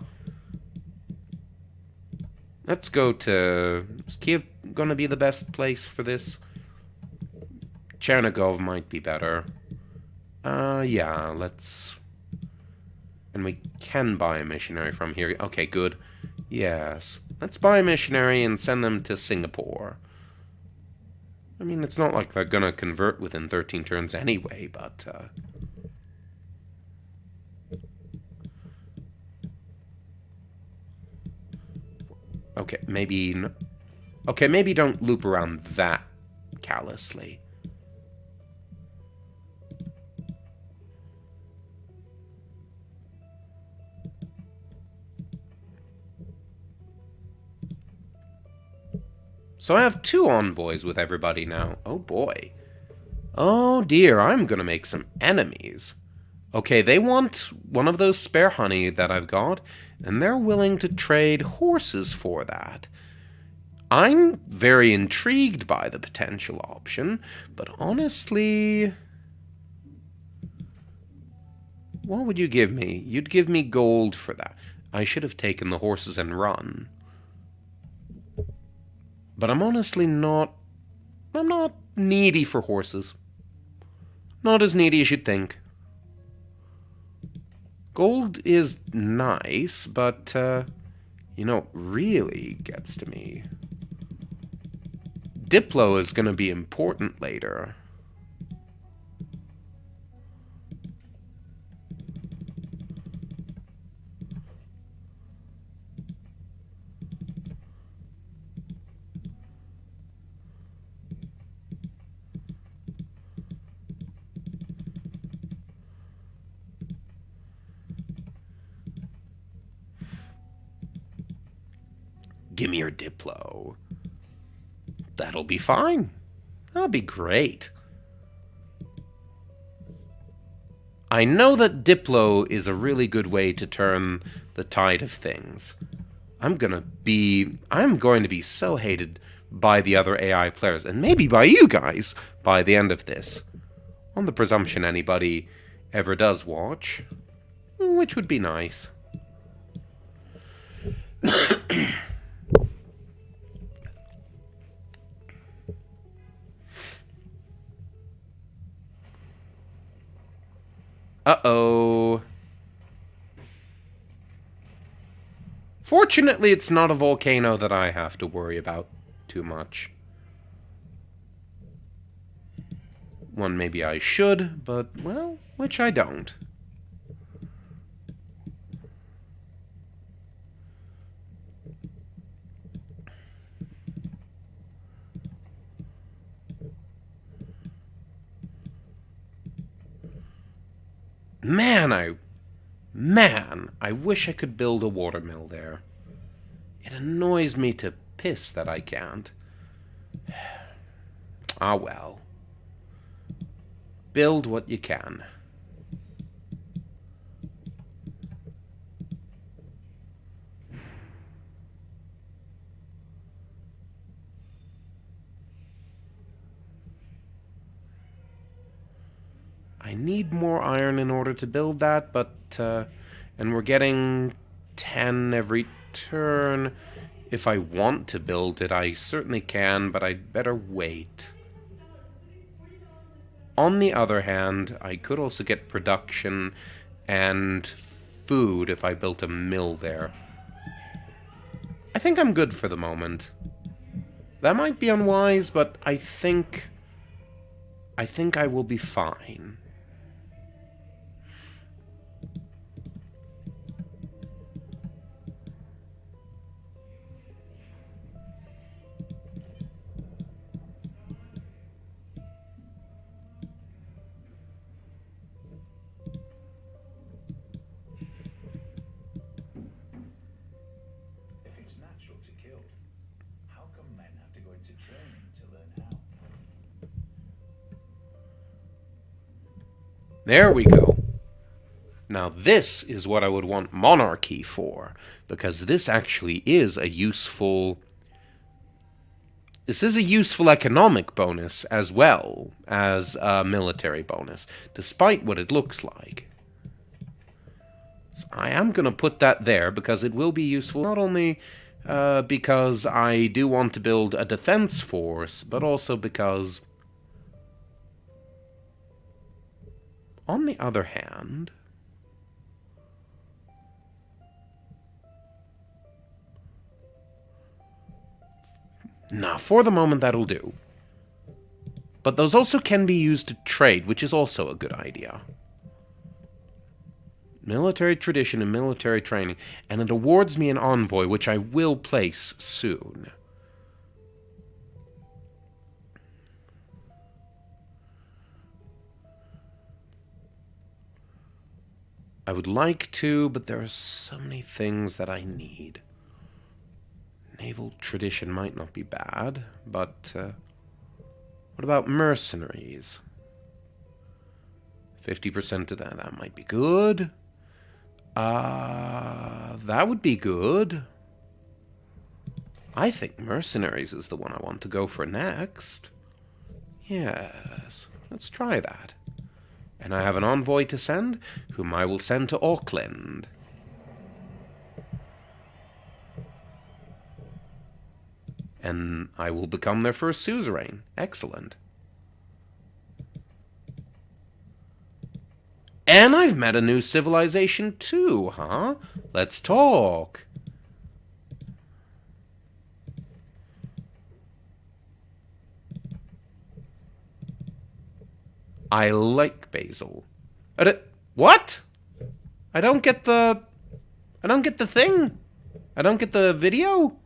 A: Let's go to... Is Kiev gonna be the best place for this? Chernigov might be better. Yeah, let's... And we can buy a missionary from here. Okay, good. Yes. Let's buy a missionary and send them to Singapore. I mean, it's not like they're gonna convert within 13 turns anyway, but... Okay, maybe... Okay, maybe don't loop around that callously. So I have 2 envoys with everybody now. Oh boy. Oh dear, I'm gonna make some enemies. Okay, they want one of those spare honey that I've got, and they're willing to trade horses for that. I'm very intrigued by the potential option, but honestly... What would you give me? You'd give me gold for that. I should have taken the horses and run. But I'm honestly not... I'm not needy for horses. Not as needy as you'd think. Gold is nice, but, you know, really gets to me. Diplo is going to be important later. Give me your Diplo. That'll be fine. That'll be great. I know that Diplo is a really good way to turn the tide of things. I'm going to be so hated by the other AI players, and maybe by you guys, by the end of this. On the presumption anybody ever does watch, which would be nice. Uh-oh. Fortunately, it's not a volcano that I have to worry about too much. One maybe I should, but, well, which I don't. Man, I wish I could build a watermill there. It annoys me to piss that I can't. Ah well. Build what you can. I need more iron in order to build that, but, and we're getting 10 every turn. If I want to build it, I certainly can, but I'd better wait. On the other hand, I could also get production and food if I built a mill there. I think I'm good for the moment. That might be unwise, but I think I will be fine.
B: If it's natural to kill, how come men have to go into training to learn how?
A: There we go. Now this is what I would want monarchy for, because this actually is a useful... This is a useful economic bonus as well as a military bonus, despite what it looks like. So I am going to put that there because it will be useful not only because I do want to build a defense force, but also because, on the other hand, now, for the moment, that'll do. But those also can be used to trade, which is also a good idea. Military tradition and military training. And it awards me an envoy, which I will place soon. I would like to, but there are so many things that I need. Naval tradition might not be bad, but what about mercenaries? 50% of that might be good. That would be good. I think mercenaries is the one I want to go for next. Yes, let's try that. And I have an envoy to send, whom I will send to Auckland. And I will become their first suzerain. Excellent. And I've met a new civilization too, huh? Let's talk. I like basil. What? I don't get the... I don't get the thing. I don't get the video.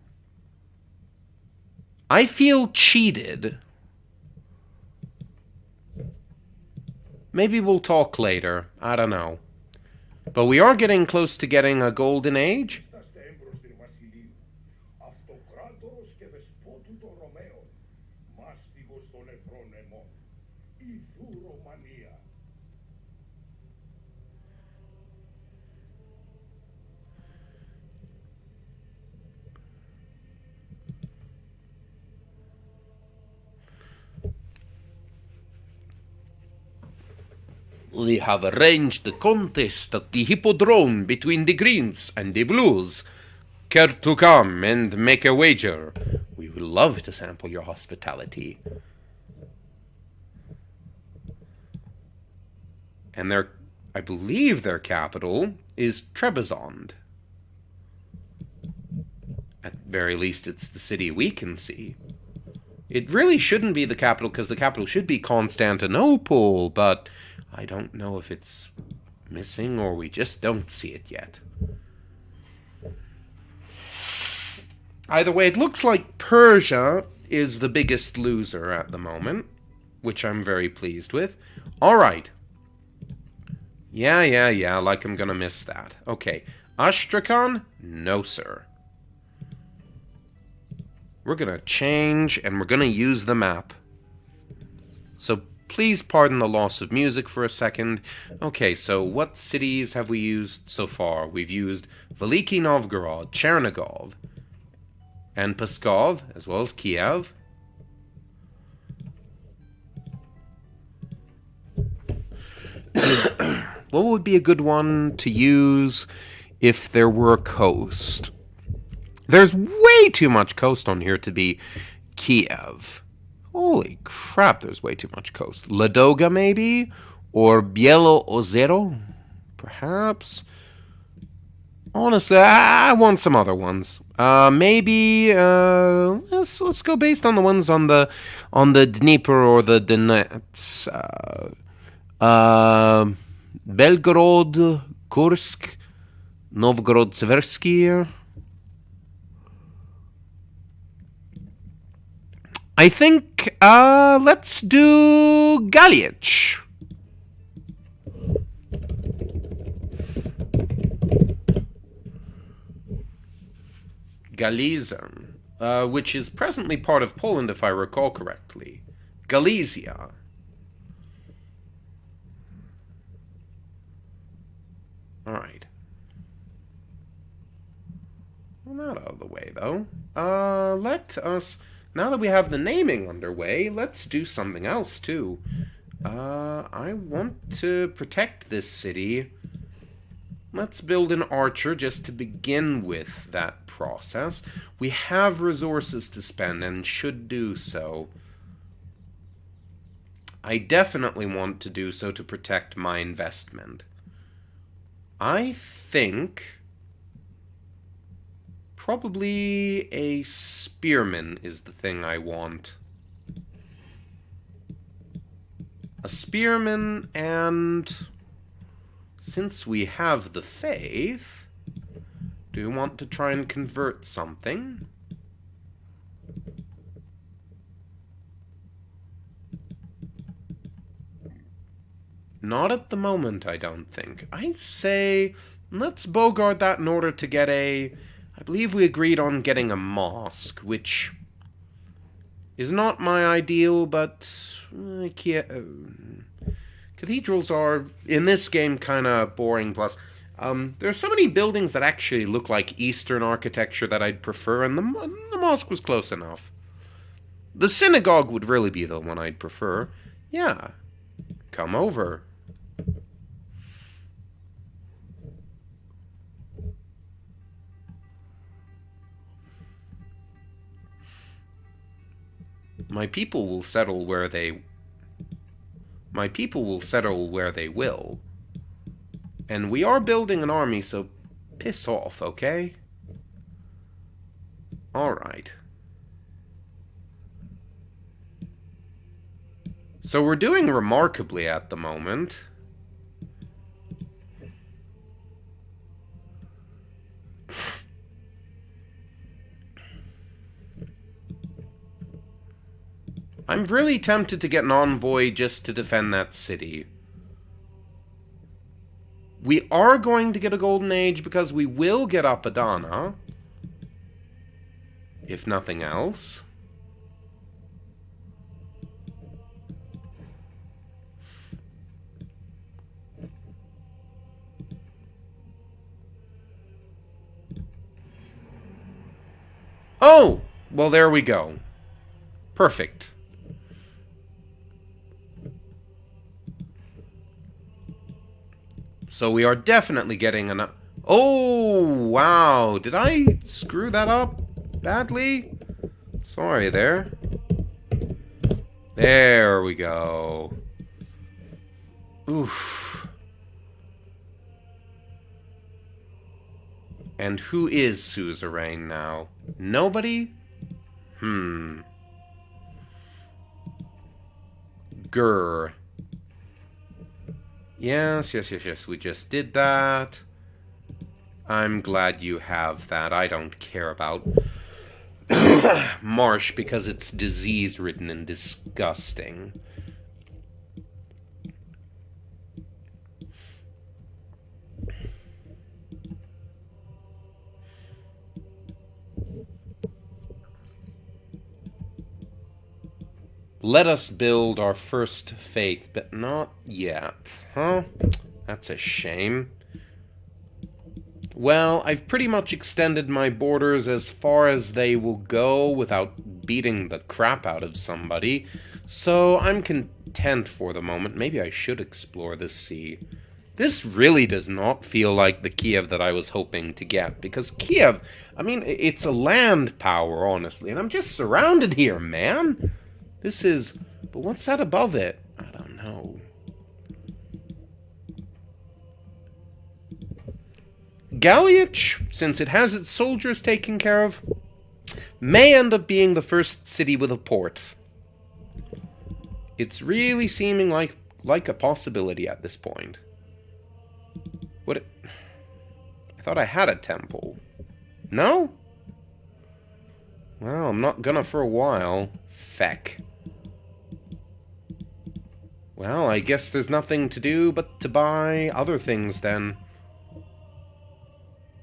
A: I feel cheated. Maybe we'll talk later. I don't know. But we are getting close to getting a golden age. We have arranged the contest at the Hippodrome between the Greens and the Blues. Care to come and make a wager? We would love to sample your hospitality. And I believe their capital is Trebizond. At very least, it's the city we can see. It really shouldn't be the capital, because the capital should be Constantinople, but I don't know if it's missing or we just don't see it yet. Either way, it looks like Persia is the biggest loser at the moment, which I'm very pleased with. Alright. Yeah, like I'm gonna miss that. Okay. Astrakhan? No, sir. We're gonna change, and we're gonna use the map. So please pardon the loss of music for a second. Okay, so what cities have we used so far? We've used Veliki Novgorod, Chernigov, and Pskov, as well as Kiev. What would be a good one to use if there were a coast? There's way too much coast on here to be Kiev. Holy crap, there's way too much coast. Ladoga, maybe? Or Bielo-Ozero? Perhaps? Honestly, I want some other ones. Maybe, let's go based on the ones on the Dnieper or the Donets. Belgorod, Kursk, Novgorod-Seversky. I think, let's do Galich. Galiza, which is presently part of Poland, if I recall correctly. Galizia. Alright. Well, not out of the way, though. Let us... Now that we have the naming underway, let's do something else, too. I want to protect this city. Let's build an archer just to begin with that process. We have resources to spend and should do so. I definitely want to do so to protect my investment. I think probably a spearman is the thing I want. A spearman, and since we have the faith, do we want to try and convert something? Not at the moment, I don't think. I say, let's bogart that in order to get a... I believe we agreed on getting a mosque, which is not my ideal, but cathedrals are, in this game, kind of boring. Plus, there are so many buildings that actually look like Eastern architecture that I'd prefer, and the mosque was close enough. The synagogue would really be the one I'd prefer. Yeah, come over. My people will settle where they will. And we are building an army, so piss off, okay? Alright. So we're doing remarkably at the moment. I'm really tempted to get an envoy just to defend that city. We are going to get a golden age because we will get Apadana. If nothing else. Oh! Well, there we go. Perfect. So we are definitely getting an... Oh, wow. Did I screw that up badly? Sorry there. There we go. Oof. And who is suzerain now? Nobody? Grr. Yes, we just did that. I'm glad you have that. I don't care about Marsh because it's disease-ridden and disgusting. Let us build our first faith, but not yet. Huh? That's a shame. Well, I've pretty much extended my borders as far as they will go without beating the crap out of somebody, so I'm content for the moment. Maybe I should explore the sea. This really does not feel like the Kiev that I was hoping to get, because Kiev, I mean, it's a land power, honestly, and I'm just surrounded here, man. This is... But what's that above it? I don't know. Galyach, since it has its soldiers taken care of, may end up being the first city with a port. It's really seeming like a possibility at this point. What? I thought I had a temple. No? Well, I'm not gonna for a while. Feck. Well, I guess there's nothing to do but to buy other things then.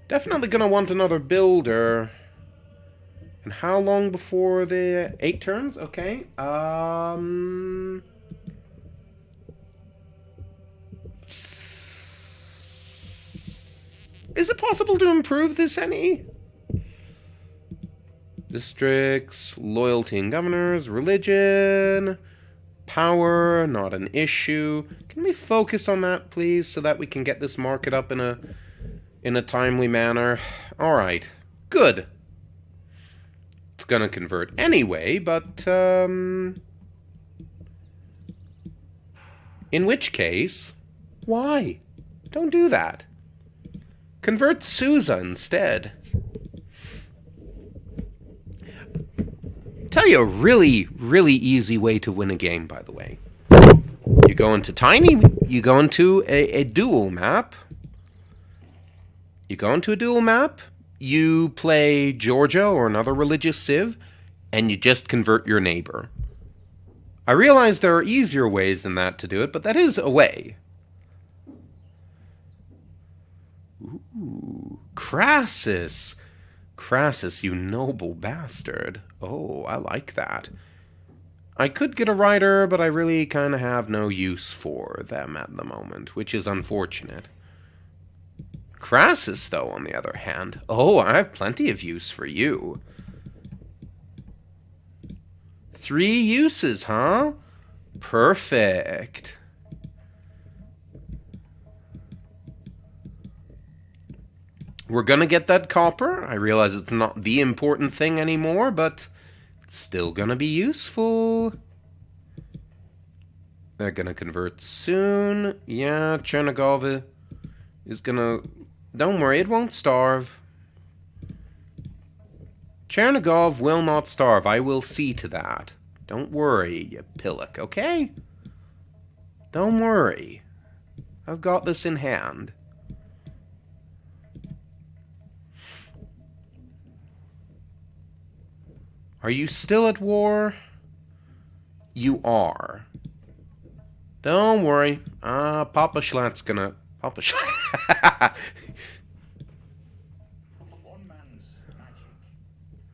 A: Definitely gonna want another builder. And how long before the 8 turns? Okay. Is it possible to improve this any? Districts, loyalty and governors, religion, power, not an issue. Can we focus on that, please, so that we can get this market up in a timely manner? Alright, good. It's gonna convert anyway, but, in which case, why? Don't do that. Convert Susa instead. Tell you a really, really easy way to win a game, by the way. You go into Tiny, you go into a dual map. You go into a dual map, you play Georgia or another religious civ, and you just convert your neighbor. I realize there are easier ways than that to do it, but that is a way. Ooh, Crassus. Crassus, you noble bastard. Oh, I like that. I could get a writer, but I really kind of have no use for them at the moment, which is unfortunate. Crassus, though, on the other hand. Oh, I have plenty of use for you. 3 uses, huh? Perfect. We're gonna get that copper. I realize it's not the important thing anymore, but it's still gonna be useful. They're gonna convert soon. Yeah, Chernigov is gonna... Don't worry, it won't starve. Chernigov will not starve. I will see to that. Don't worry, you pillock, okay? Don't worry. I've got this in hand. Are you still at war? You are. Don't worry. Papa Schlatt's gonna... Papa Schlatt...
B: One man's magic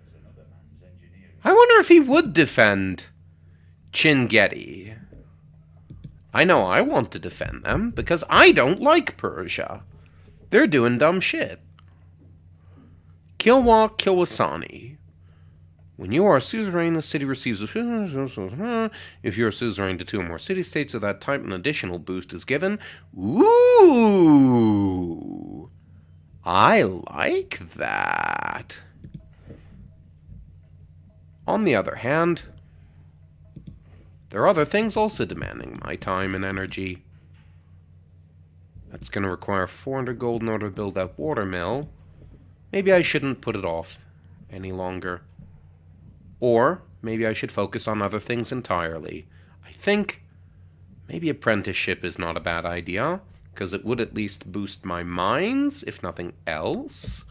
B: is another man's engineering.
A: I wonder if he would defend Chingeti. I know I want to defend them, because I don't like Persia. They're doing dumb shit. Kilwa Kilwasani. When you are a suzerain, the city receives a... If you're a suzerain to 2 or more city-states of that type, an additional boost is given. Ooh! I like that. On the other hand, there are other things also demanding my time and energy. That's going to require 400 gold in order to build that watermill. Maybe I shouldn't put it off any longer. Or maybe I should focus on other things entirely. I think maybe apprenticeship is not a bad idea, because it would at least boost my mines, if nothing else.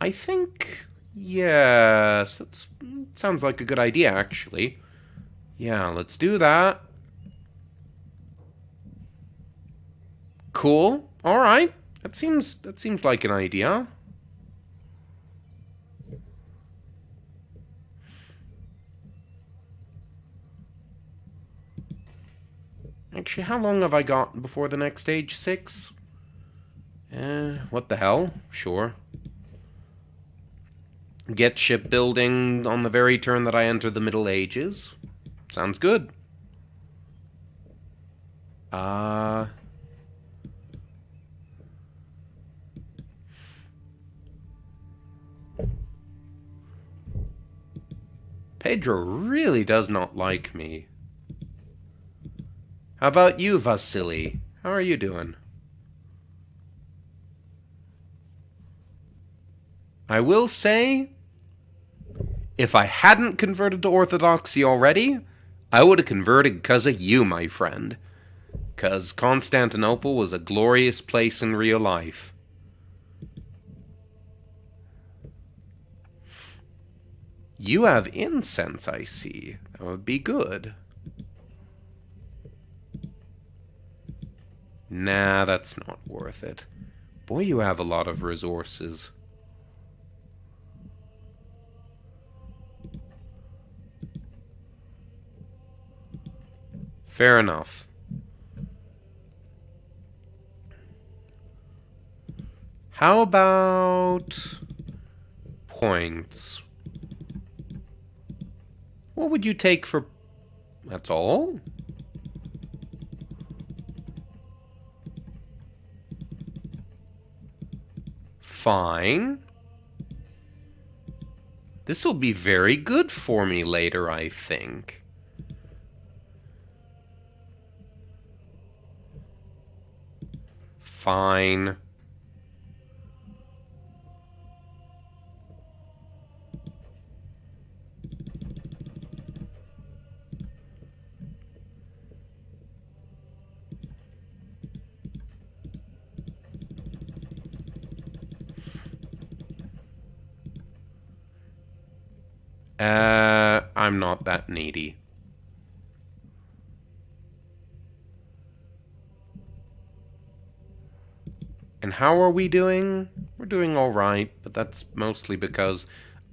A: I think... Yes, that sounds like a good idea, actually. Yeah, let's do that. Cool. All right. That seems like an idea. Actually, how long have I got before the next stage? 6? What the hell? Sure. Get shipbuilding on the very turn that I enter the Middle Ages. Sounds good. Pedro really does not like me. How about you, Vasily? How are you doing? I will say, if I hadn't converted to Orthodoxy already, I would have converted because of you, my friend. Because Constantinople was a glorious place in real life. You have incense, I see. That would be good. Nah, that's not worth it. Boy, you have a lot of resources. Fair enough. How about points? What would you take for... That's all? Fine. This will be very good for me later, I think. Fine. I'm not that needy. And how are we doing? We're doing all right, but that's mostly because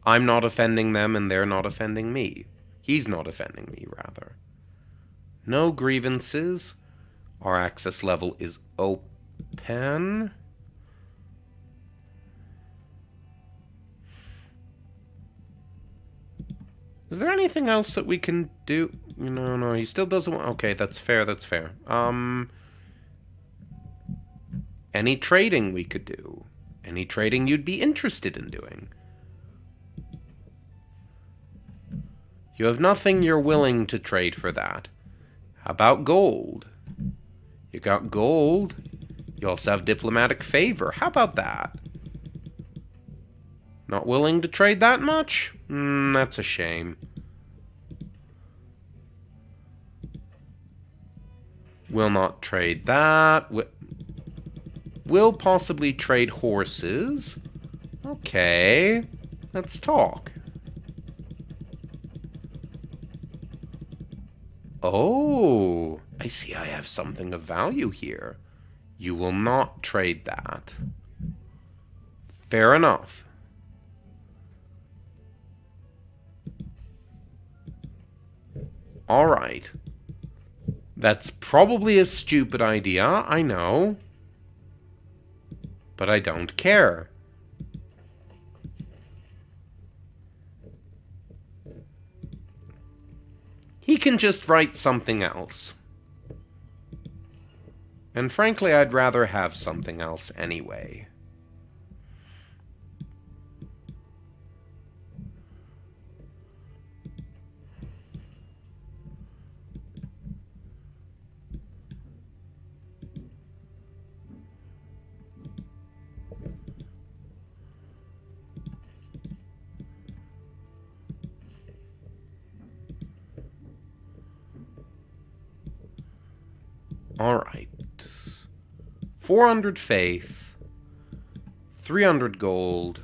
A: I'm not offending them and they're not offending me. He's not offending me, rather. No grievances. Our access level is open. Is there anything else that we can do? No, he still doesn't want... Okay, that's fair, that's fair. Any trading we could do. Any trading you'd be interested in doing. You have nothing you're willing to trade for that. How about gold? You got gold. You also have diplomatic favor. How about that? Not willing to trade that much? That's a shame. Will not trade that. Will possibly trade horses. Okay. Let's talk. Oh, I see I have something of value here. You will not trade that. Fair enough. All right. That's probably a stupid idea, I know. But I don't care. He can just write something else. And frankly, I'd rather have something else anyway. Alright. 400 faith. 300 gold.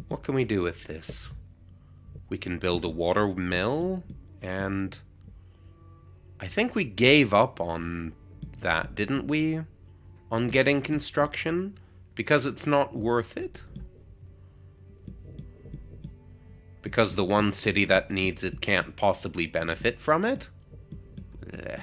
A: What can we do with this? We can build a water mill, and I think we gave up on that, didn't we? On getting construction? Because it's not worth it? Because the one city that needs it can't possibly benefit from it? Ugh.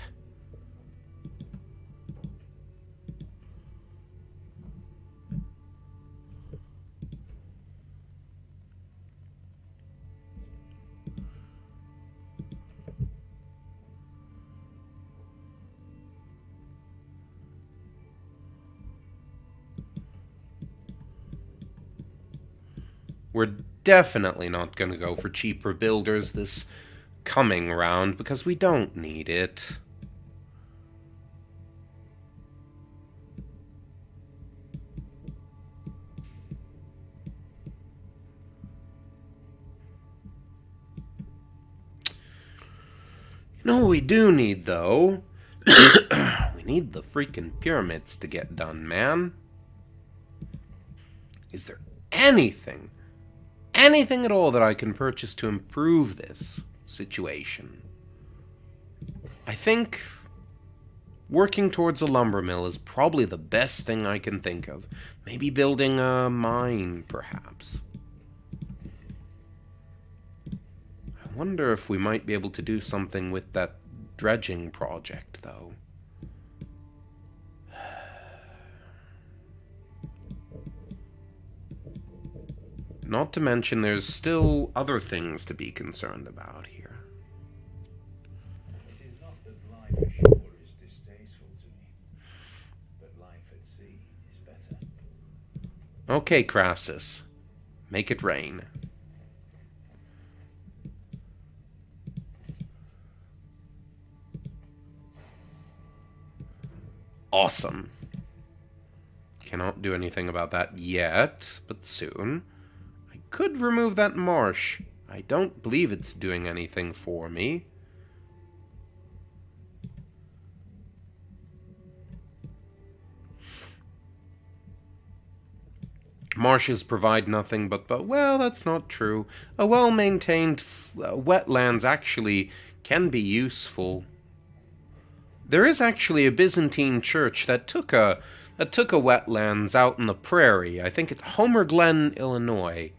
A: We're definitely not going to go for cheaper builders this coming round because we don't need it. You know what we do need, though? We need the freaking pyramids to get done, man. Is there anything at all that I can purchase to improve this situation? I think working towards a lumber mill is probably the best thing I can think of. Maybe building a mine, perhaps. I wonder if we might be able to do something with that dredging project, though. Not to mention there's still other things to be concerned about here.
B: It is not that life ashore is distasteful to me, but life at sea is better.
A: Okay, Crassus. Make it rain. Awesome. Cannot do anything about that yet, but soon. I could remove that marsh. I don't believe it's doing anything for me. Marshes provide nothing but, well, that's not true. A well-maintained wetlands actually can be useful. There is actually a Byzantine church that took a wetlands out in the prairie. I think it's Homer Glen, Illinois.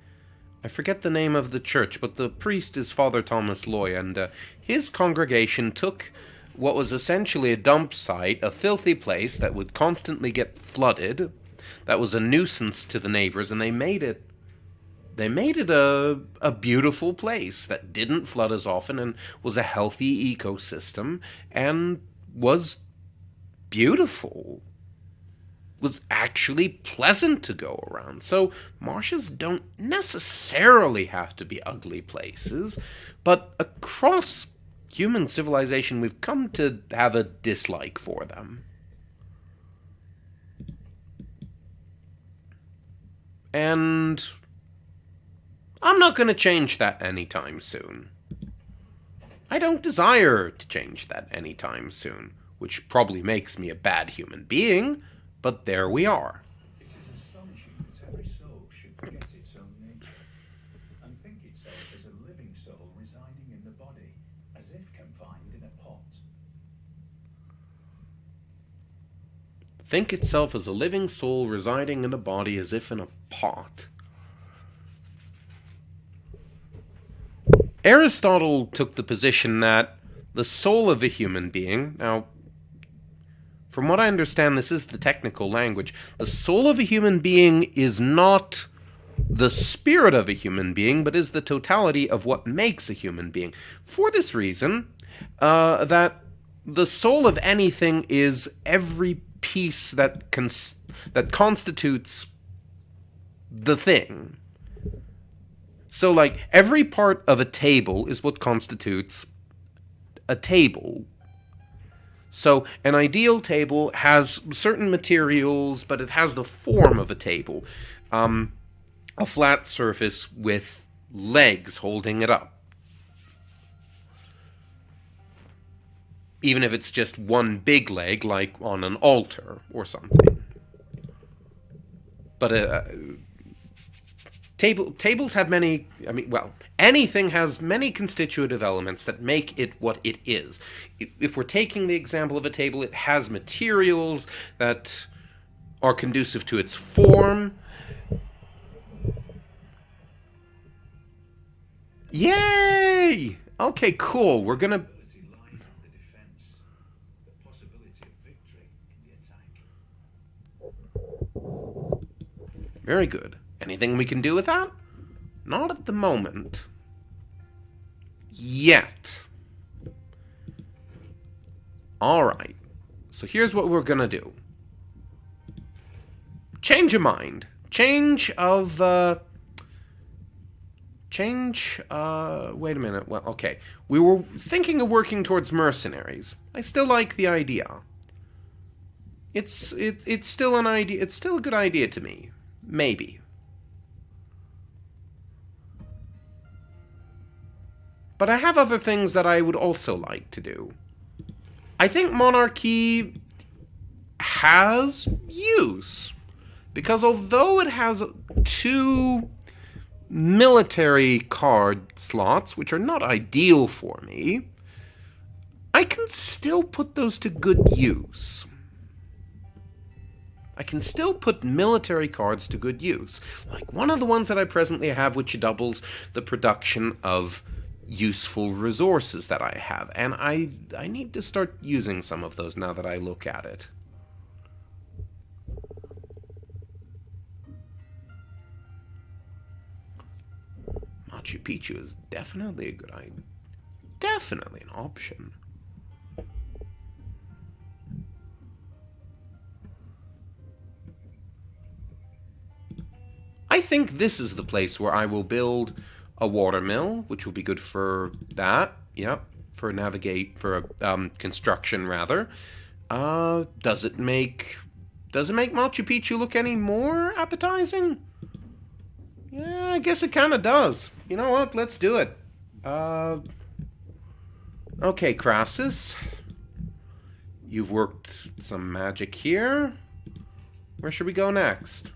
A: I forget the name of the church, but the priest is Father Thomas Loy, and his congregation took what was essentially a dump site, a filthy place that would constantly get flooded, that was a nuisance to the neighbors, and they made it a beautiful place that didn't flood as often and was a healthy ecosystem and was beautiful. Was actually pleasant to go around. So marshes don't necessarily have to be ugly places, but across human civilization we've come to have a dislike for them. And I'm not going to change that anytime soon. I don't desire to change that anytime soon, which probably makes me a bad human being, but there we are.
B: It is astonishing that every soul should forget its own nature, and think itself as a living soul residing in the body, as if confined in a pot.
A: Think itself as a living soul residing in a body as if in a pot. Aristotle took the position that the soul of a human being, now, from what I understand, this is the technical language, the soul of a human being is not the spirit of a human being, but is the totality of what makes a human being. For this reason, that the soul of anything is every piece that constitutes the thing. So, like, every part of a table is what constitutes a table. So, an ideal table has certain materials, but it has the form of a table. A flat surface with legs holding it up. Even if it's just one big leg, like on an altar or something. But tables have many, anything has many constitutive elements that make it what it is. If we're taking the example of a table, it has materials that are conducive to its form. Yay! Okay, cool. We're gonna... Very good. Anything we can do with that? Not at the moment. Yet. Alright. So here's what we're gonna do. Change of mind. Wait a minute. Well, okay. We were thinking of working towards mercenaries. I still like the idea. It's still an idea. It's still a good idea to me. Maybe. But I have other things that I would also like to do. I think monarchy has use. Because although it has 2 military card slots, which are not ideal for me, I can still put those to good use. I can still put military cards to good use. Like one of the ones that I presently have, which doubles the production of useful resources that I have. And I need to start using some of those now that I look at it. Machu Picchu is definitely a good idea. Definitely an option. I think this is the place where I will build a watermill, which will be good for that. Yep, for construction rather. Does it make Machu Picchu look any more appetizing? Yeah, I guess it kind of does. You know what? Let's do it. Okay, Crassus. You've worked some magic here. Where should we go next?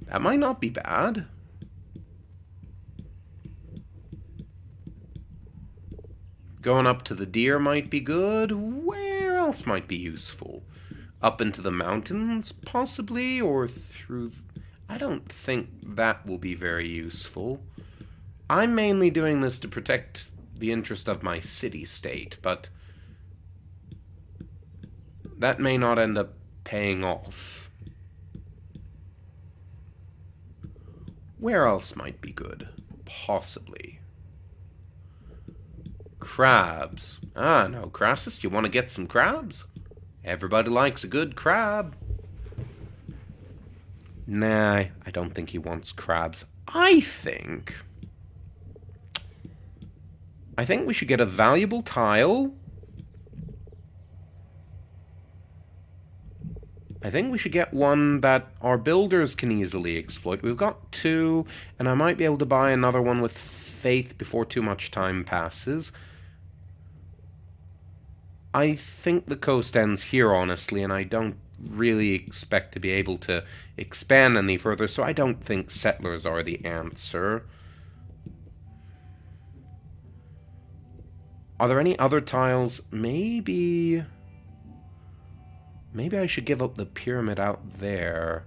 A: That might not be bad. Going up to the deer might be good. Where else might be useful? Up into the mountains, possibly, or through... I don't think that will be very useful. I'm mainly doing this to protect the interest of my city-state, but that may not end up paying off. Where else might be good? Possibly. Crabs. Ah, no, Crassus, you want to get some crabs? Everybody likes a good crab. Nah, I don't think he wants crabs. I think we should get a valuable tile. I think we should get one that our builders can easily exploit. We've got 2, and I might be able to buy another one with faith before too much time passes. I think the coast ends here, honestly, and I don't really expect to be able to expand any further, so I don't think settlers are the answer. Are there any other tiles? Maybe I should give up the pyramid out there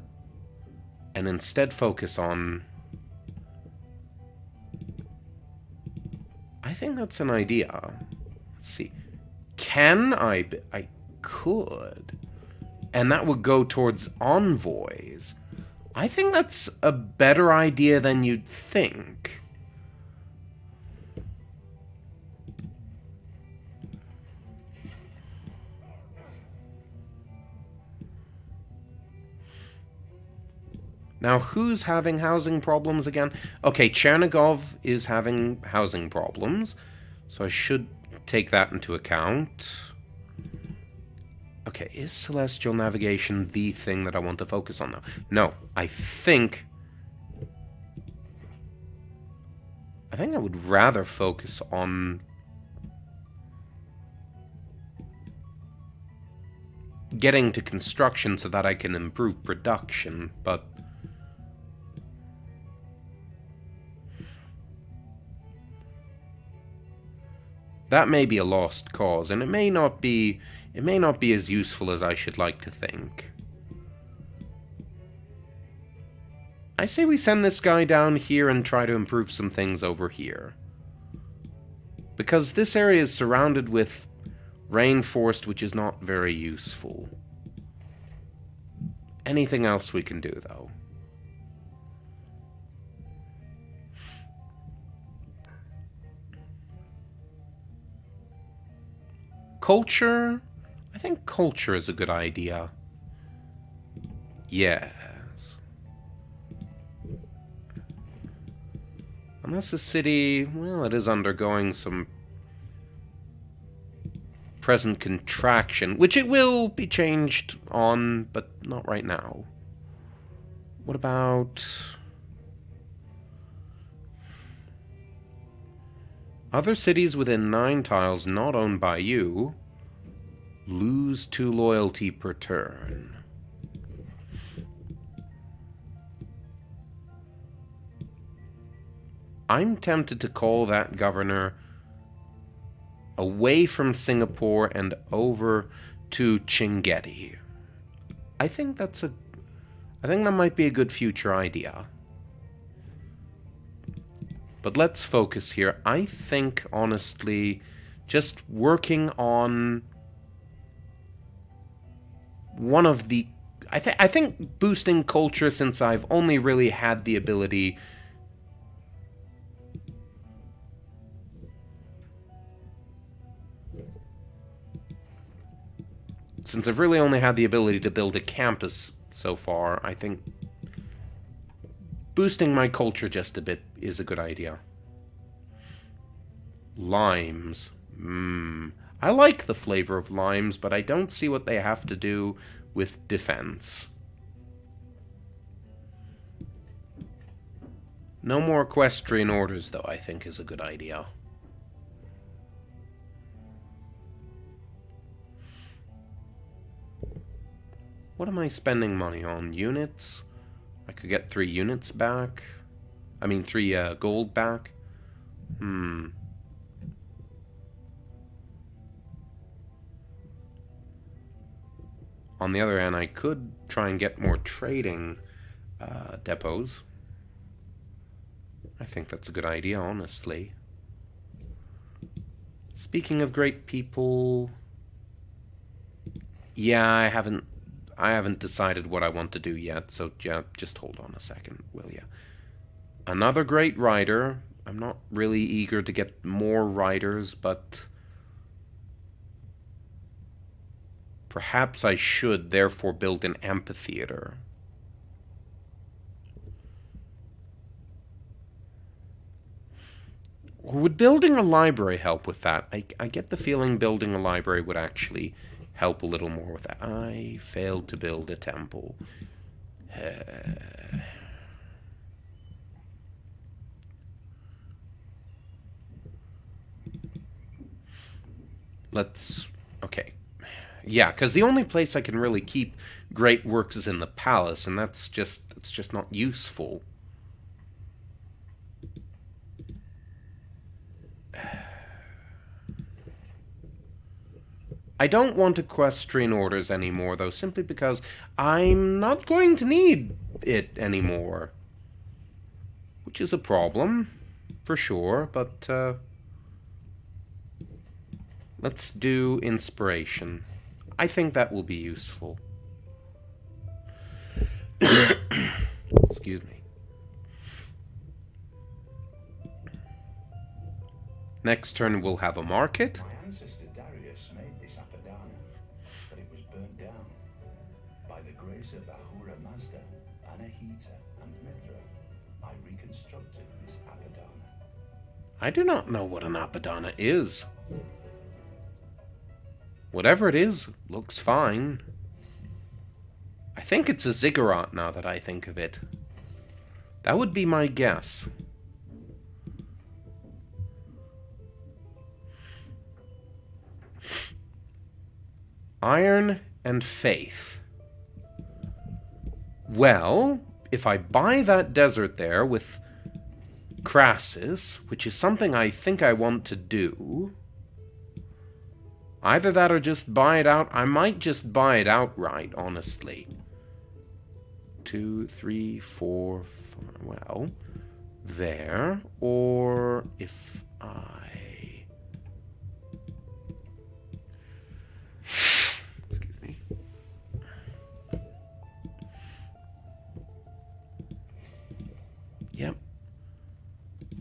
A: and instead focus on... I think that's an idea. Let's see. Can I could. And that would go towards envoys. I think that's a better idea than you'd think. Now, who's having housing problems again? Okay, Chernigov is having housing problems, so I should take that into account. Okay, is celestial navigation the thing that I want to focus on now? No, I think I would rather focus on getting to construction so that I can improve production, but that may be a lost cause, and it may not be as useful as I should like to think. I say we send this guy down here and try to improve some things over here. Because this area is surrounded with rainforest, which is not very useful. Anything else we can do, though? Culture? I think culture is a good idea. Yes. Unless the city, well, it is undergoing some present contraction, which it will be changed on, but not right now. What about... other cities within 9 tiles not owned by you lose 2 loyalty per turn. I'm tempted to call that governor away from Singapore and over to Chinguetti. I think that might be a good future idea. But let's focus here. I think, honestly, just working on one of the... I think boosting culture, since I've only really had the ability... since I've really only had the ability to build a campus so far, I think boosting my culture just a bit is a good idea. Limes. I like the flavor of limes, but I don't see what they have to do with defense. No more equestrian orders, though, I think is a good idea. What am I spending money on? Units? I could get 3 units back. I mean, 3 gold back. On the other hand, I could try and get more trading depots. I think that's a good idea, honestly. Speaking of great people... yeah, I haven't decided what I want to do yet, so yeah, just hold on a second, will ya? Another great writer. I'm not really eager to get more writers, but perhaps I should therefore build an amphitheater. Or would building a library help with that? I get the feeling building a library would actually help a little more with that. I failed to build a temple. Let's... Okay. Yeah, because the only place I can really keep great works is in the palace, and that's just not useful. I don't want equestrian orders anymore, though, simply because I'm not going to need it anymore. Which is a problem, for sure, but let's do inspiration. I think that will be useful. Excuse me. Next turn we'll have a market.
B: My ancestor Darius made this Apadana, but it was burnt down. By the grace of Ahura Mazda, Anahita, and Mithra, I reconstructed this Apadana.
A: I do not know what an Apadana is. Whatever it is, looks fine. I think it's a ziggurat now that I think of it. That would be my guess. Iron and faith. Well, if I buy that desert there with Crassus, which is something I think I want to do, either that or just buy it out. I might just buy it outright, honestly. 2, 3, 4, 5. Well, there. Or if I... Excuse me. Yep.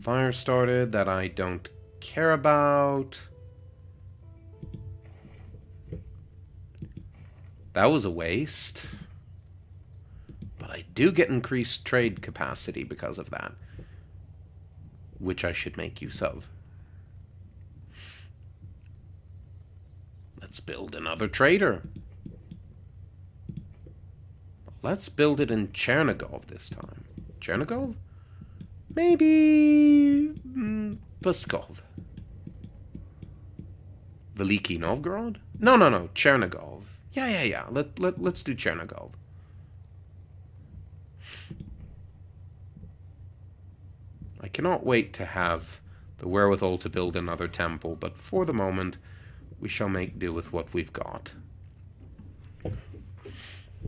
A: Fire started that I don't care about. That was a waste. But I do get increased trade capacity because of that, which I should make use of. Let's build another trader. Let's build it in Chernigov this time. Chernigov? Maybe... Pskov. Veliki Novgorod? No. Chernigov. Yeah. Let's do Chernigov. I cannot wait to have the wherewithal to build another temple, but for the moment, we shall make do with what we've got.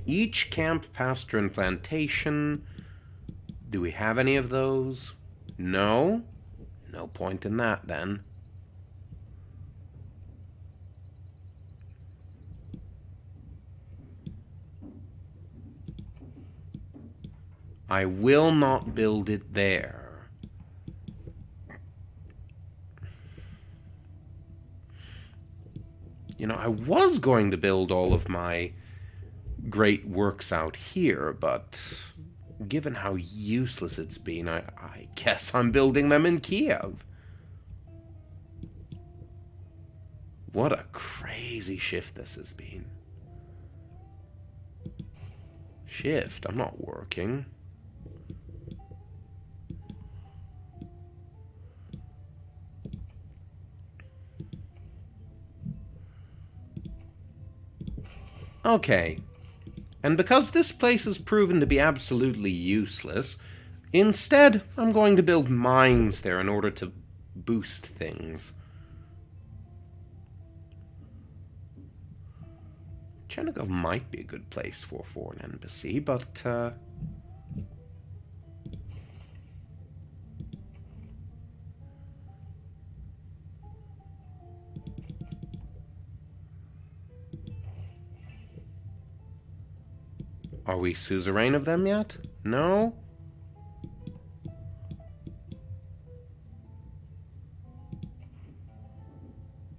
A: Each camp, pasture, and plantation. Do we have any of those? No? No point in that, then. I will not build it there. You know, I was going to build all of my great works out here, but given how useless it's been, I guess I'm building them in Kiev. What a crazy shift this has been. Shift? I'm not working. Okay. And because this place has proven to be absolutely useless, instead I'm going to build mines there in order to boost things. Chernigov might be a good place for a foreign embassy, but are we suzerain of them yet? No?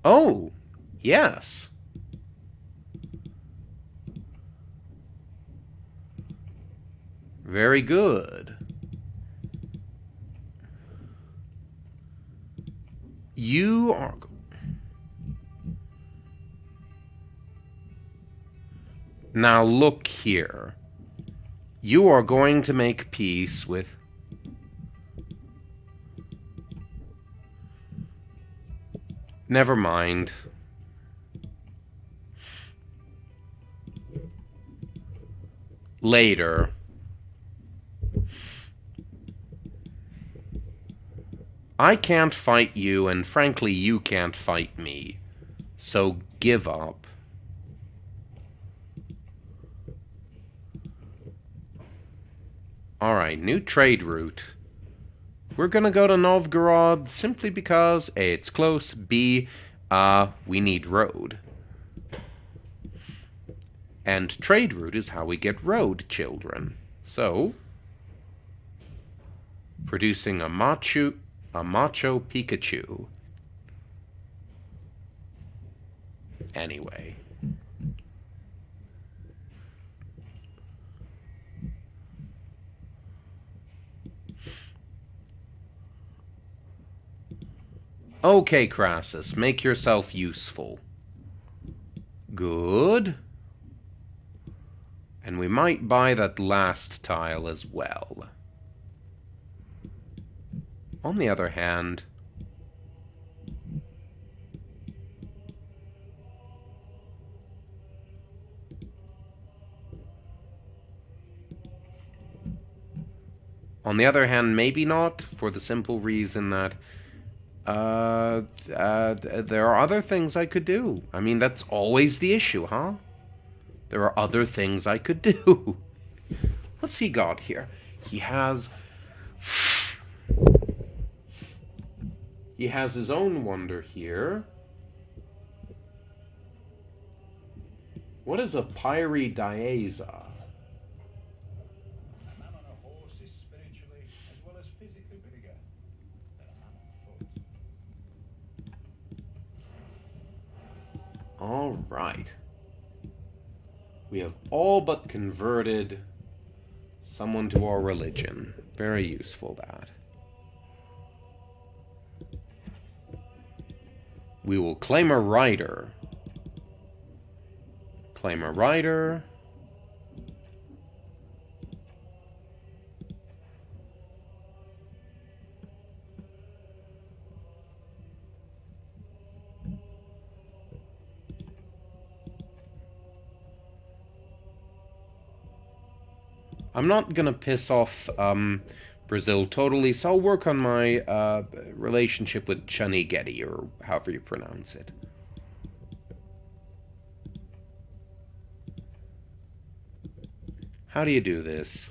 A: Oh, yes. Very good. You are... Now look here. You are going to make peace with... Never mind. Later. I can't fight you, and frankly, you can't fight me. So give up. Alright, new trade route. We're gonna go to Novgorod simply because A, it's close, B, we need road. And trade route is how we get road, children. So, producing a macho Pikachu. Anyway. Okay, Crassus, make yourself useful. Good. And we might buy that last tile as well. On the other hand... maybe not, for the simple reason that there are other things I could do. I mean, that's always the issue, huh? There are other things I could do. What's he got here? He has his own wonder here. What is a Pyridiaza?
B: A man on a horse is spiritually as well as physically bigger than a man on foot.
A: All right. We have all but converted someone to our religion. Very useful, that. We will claim a rider. Claim a rider. I'm not gonna piss off Brazil totally, so I'll work on my relationship with Chanigeti, or however you pronounce it. How do you do this?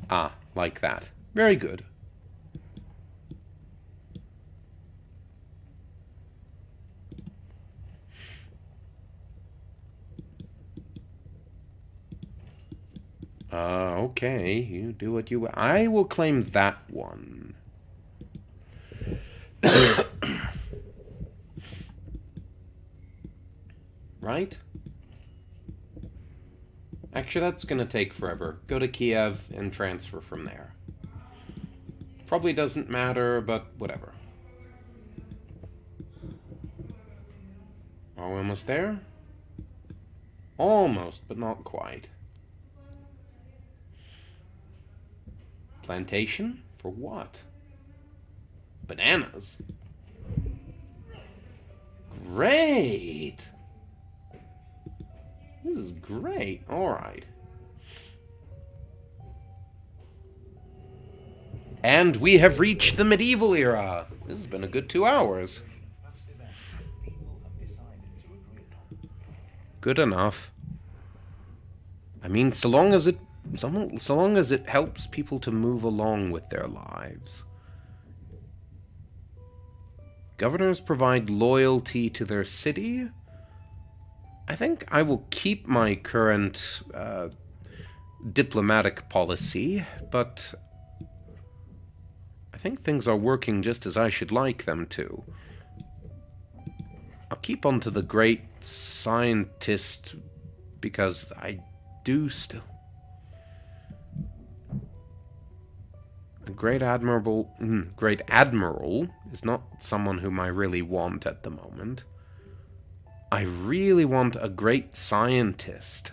A: Ah, like that. Very good. Okay, you do what you will. I will claim that one. Right? Actually, that's gonna take forever. Go to Kiev and transfer from there. Probably doesn't matter, but whatever. Are we almost there? Almost, but not quite. Plantation? For what? Bananas? Great! This is great. Alright. And we have reached the medieval era. This has been a good 2 hours. Good enough. I mean, so long as it helps people to move along with their lives. Governors provide loyalty to their city. I think I will keep my current diplomatic policy, but I think things are working just as I should like them to. I'll keep on to the great scientist because I do still... A great admiral is not someone whom I really want at the moment. I really want a great scientist.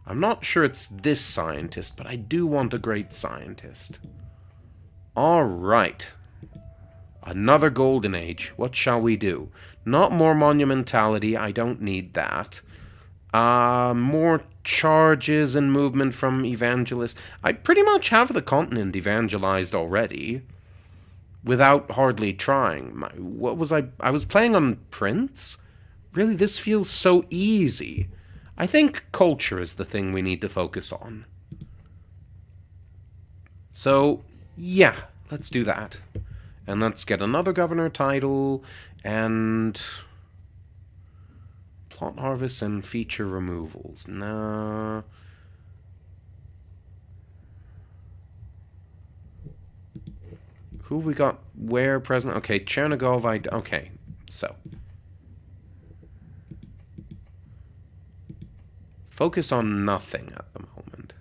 A: I'm not sure it's this scientist, but I do want a great scientist. Alright. Another golden age. What shall we do? Not more monumentality. I don't need that. More charges and movement from evangelists. I pretty much have the continent evangelized already. Without hardly trying. What was I was playing on Prince? Really, this feels so easy. I think culture is the thing we need to focus on. So, yeah, let's do that. And let's get another governor title, and plot harvest and feature removals. Nah. Who we got where present? Okay, Chernigov, okay, so. Focus on nothing at the moment.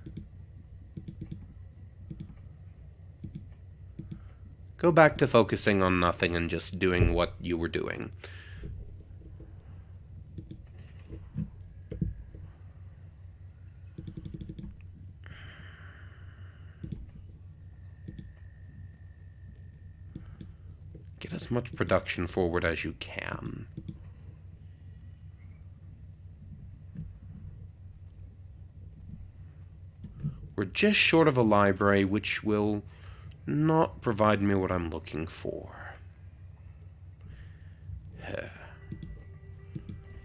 A: Go back to focusing on nothing and just doing what you were doing. Get as much production forward as you can. We're just short of a library, which will not provide me what I'm looking for.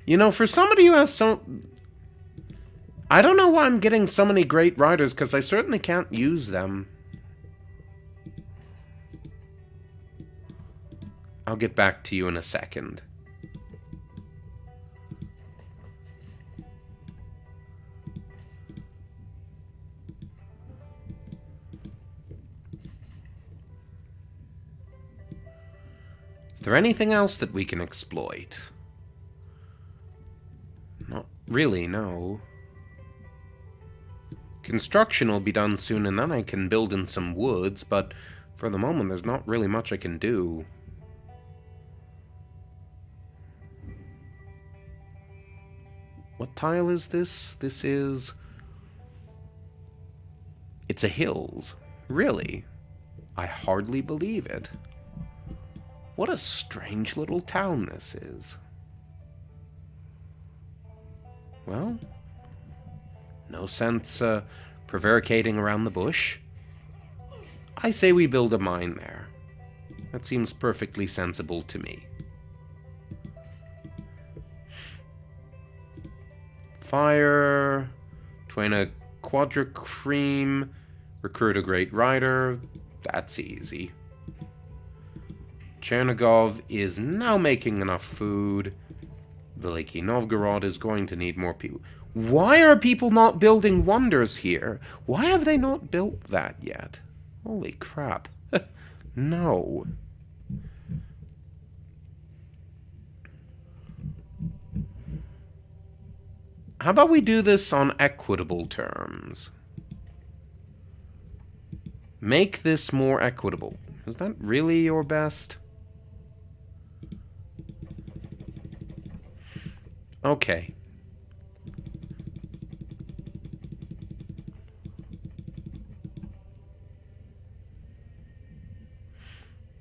A: You know, for somebody who has so... I don't know why I'm getting so many great writers, because I certainly can't use them. I'll get back to you in a second. Is there anything else that we can exploit? Not really, no. Construction will be done soon, and then I can build in some woods, but for the moment there's not really much I can do. What tile is this? This is... It's a hills. Really? I hardly believe it. What a strange little town this is. Well, no sense prevaricating around the bush. I say we build a mine there. That seems perfectly sensible to me. Fire, twain a quadricreme, recruit a great rider. That's easy. Chernigov is now making enough food. Veliki Novgorod is going to need more people. Why are people not building wonders here? Why have they not built that yet? Holy crap. No. How about we do this on equitable terms? Make this more equitable. Is that really your best? Okay.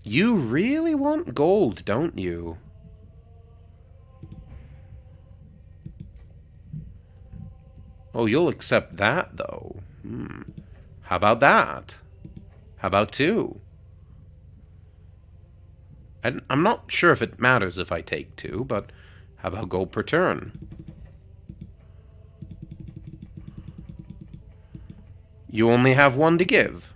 A: You really want gold, don't you? Oh, you'll accept that, though. How about that? How about 2? I'm not sure if it matters if I take 2, but how about gold per turn? You only have 1 to give.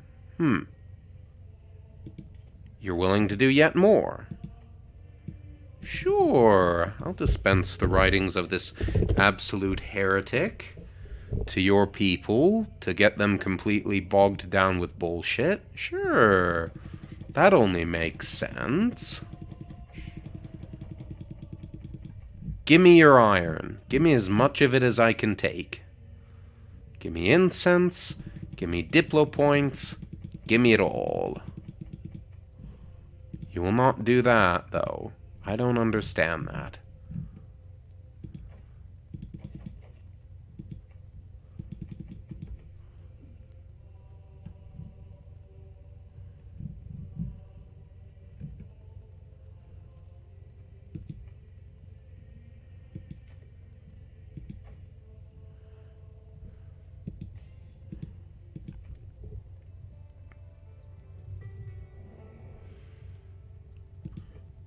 A: You're willing to do yet more. Sure, I'll dispense the writings of this absolute heretic to your people to get them completely bogged down with bullshit. Sure, that only makes sense. Give me your iron. Give me as much of it as I can take. Give me incense. Give me diplo points. Give me it all. You will not do that, though. I don't understand that.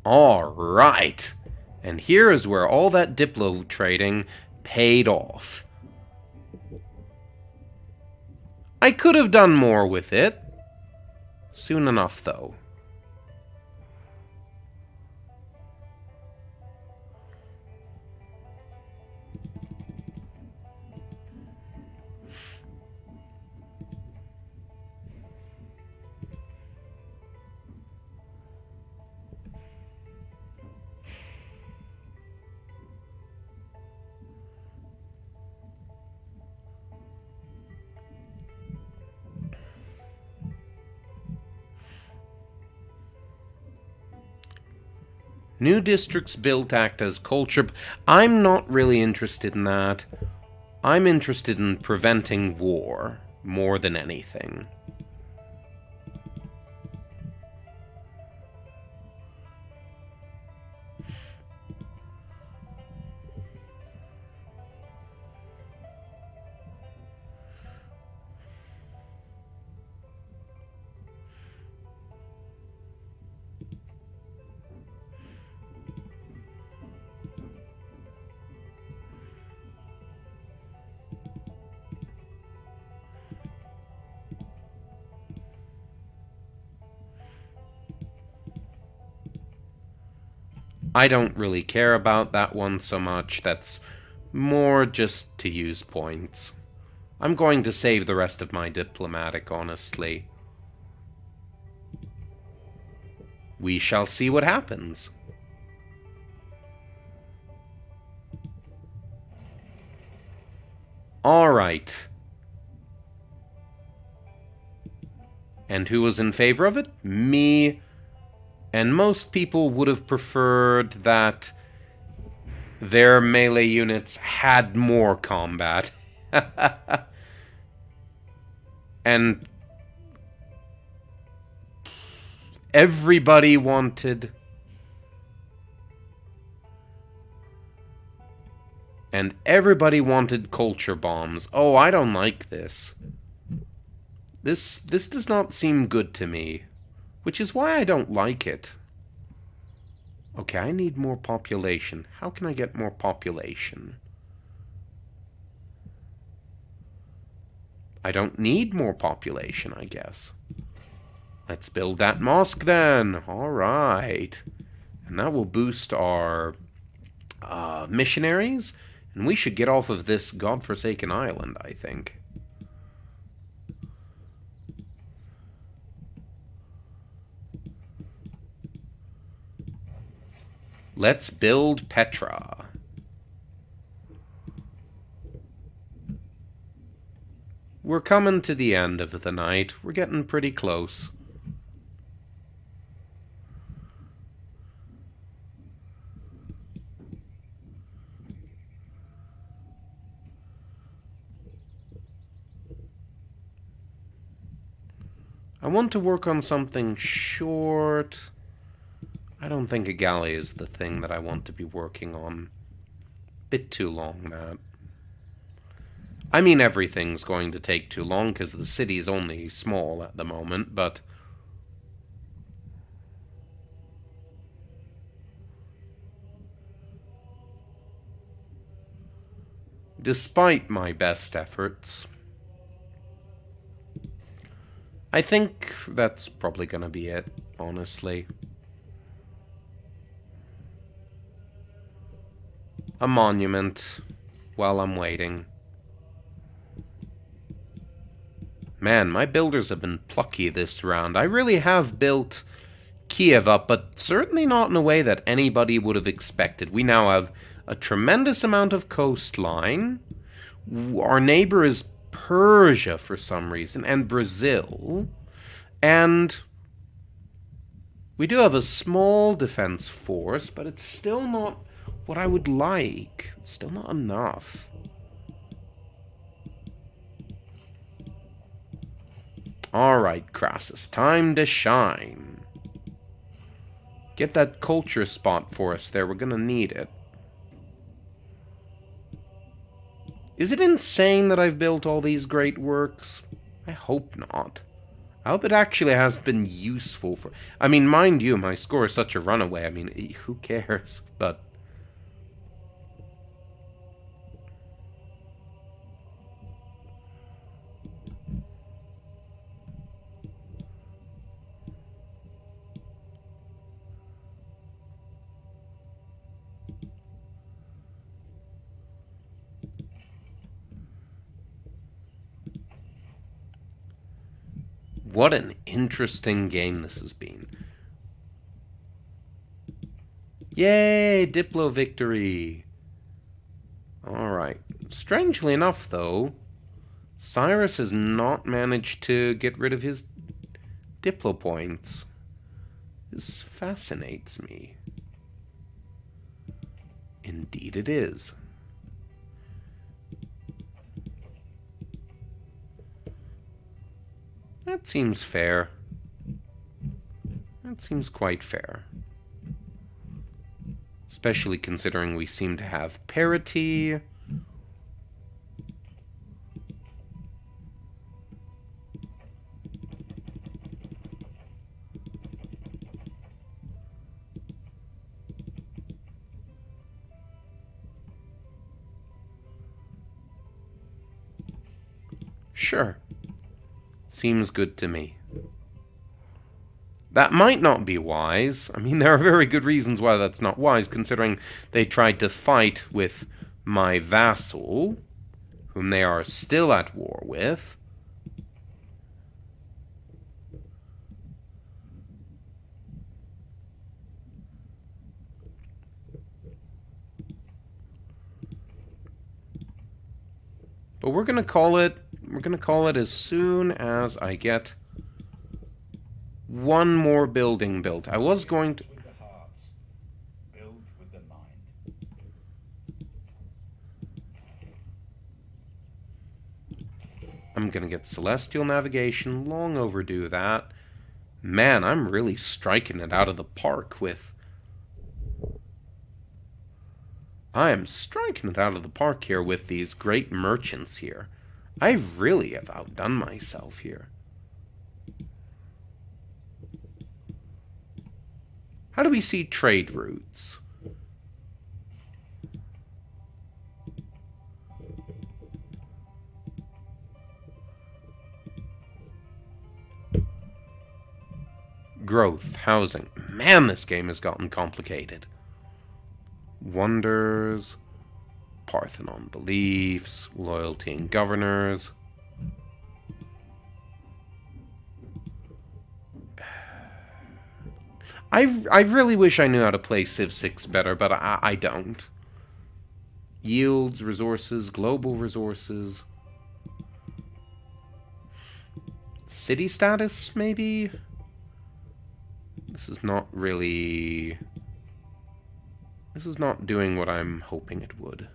A: All right. And here is where all that Diplo trading paid off. I could have done more with it. Soon enough, though. New districts built act as culture. I'm not really interested in that. I'm interested in preventing war more than anything. I don't really care about that one so much. That's more just to use points. I'm going to save the rest of my diplomatic, honestly. We shall see what happens. Alright. And who was in favor of it? Me. And most people would have preferred that their melee units had more combat. And everybody wanted... And everybody wanted culture bombs. Oh, I don't like this. This does not seem good to me. Which is why I don't like it. Okay, I need more population. How can I get more population? I don't need more population, I guess. Let's build that mosque then. Alright. And that will boost our missionaries. And we should get off of this godforsaken island, I think. Let's build Petra. We're coming to the end of the night. We're getting pretty close. I want to work on something short. I don't think a galley is the thing that I want to be working on. Bit too long, that. I mean, everything's going to take too long because the city's only small at the moment, but... Despite my best efforts, I think that's probably going to be it, honestly. A monument while I'm waiting. Man, my builders have been plucky this round. I really have built Kiev up, but certainly not in a way that anybody would have expected. We now have a tremendous amount of coastline. Our neighbor is Persia for some reason, and Brazil. And We do have a small defense force, but it's still not what I would like. It's still not enough. Alright, Crassus, time to shine. Get that culture spot for us there, we're gonna need it. Is it insane that I've built all these great works? I hope not. I hope it actually has been useful for... I mean, mind you, my score is such a runaway. I mean, who cares? But... what an interesting game this has been. Yay! Diplo victory! Alright. Strangely enough, though, Cyrus has not managed to get rid of his Diplo points. This fascinates me. Indeed it is. That seems fair. That seems quite fair. Especially considering we seem to have parity. Sure. Seems good to me. That might not be wise. I mean, there are very good reasons why that's not wise, considering they tried to fight with my vassal, whom they are still at war with. But we're gonna call it as soon as I get one more building built. I was going to...
B: With the heart, build with the mind.
A: I'm gonna get Celestial Navigation. Long overdue that. Man, I'm really striking it out of the park with... I am striking it out of the park here with these great merchants here. I really have outdone myself here. How do we see trade routes? Growth, housing. Man, this game has gotten complicated. Wonders, Parthenon beliefs, loyalty and governors. I really wish I knew how to play Civ 6 better, but I don't. Yields, resources, global resources. City status, maybe? This is not really... This is not doing what I'm hoping it would.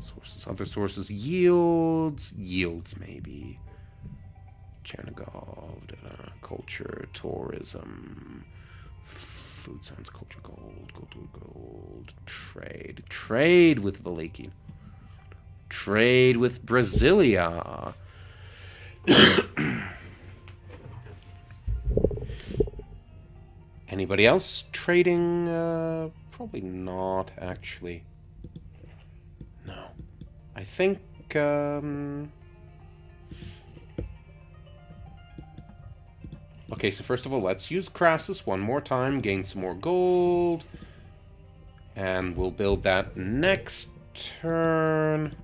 A: Sources, other sources, yields, maybe. Chernigov, culture, tourism, food science, culture, gold, trade with Valiki, trade with Brasilia. Anybody else trading? Probably not, actually. No. I think, okay, so first of all, let's use Crassus one more time, gain some more gold. And we'll build that next turn.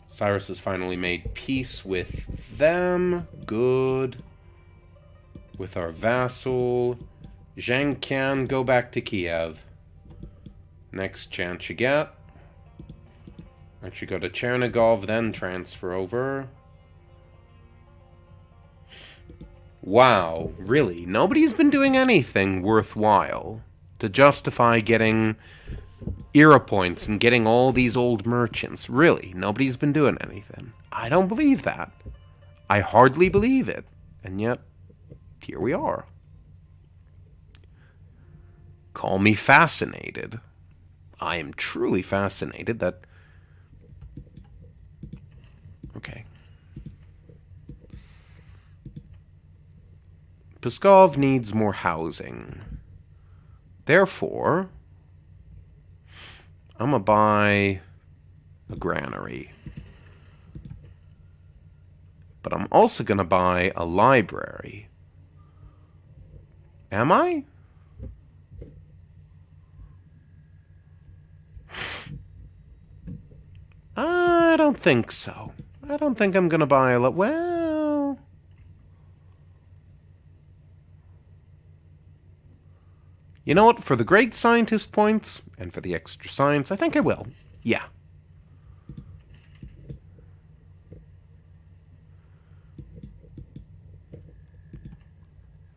A: Cyrus has finally made peace with them. Good. With our vassal. Zhang can go back to Kiev. Next chance you get. Actually go to Chernigov, then transfer over. Wow, really? Nobody's been doing anything worthwhile to justify getting era points and getting all these old merchants. Really, nobody's been doing anything. I don't believe that. I hardly believe it. And yet, here we are. Call me fascinated. I am truly fascinated that... Okay. Pskov needs more housing. Therefore, I'm gonna buy a granary. But I'm also gonna buy a library. Am I? I don't think so. I don't think I'm gonna buy a well... You know what? For the great scientist points, and for the extra science, I think I will. Yeah.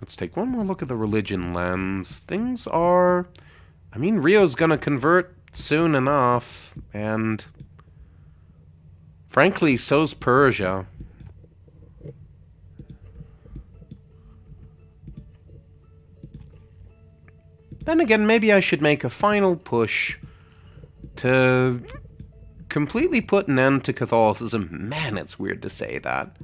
A: Let's take one more look at the religion lands. Things are... I mean, Rio's gonna convert soon enough, and... Frankly, so's Persia. Then again, maybe I should make a final push to completely put an end to Catholicism. Man, it's weird to say that.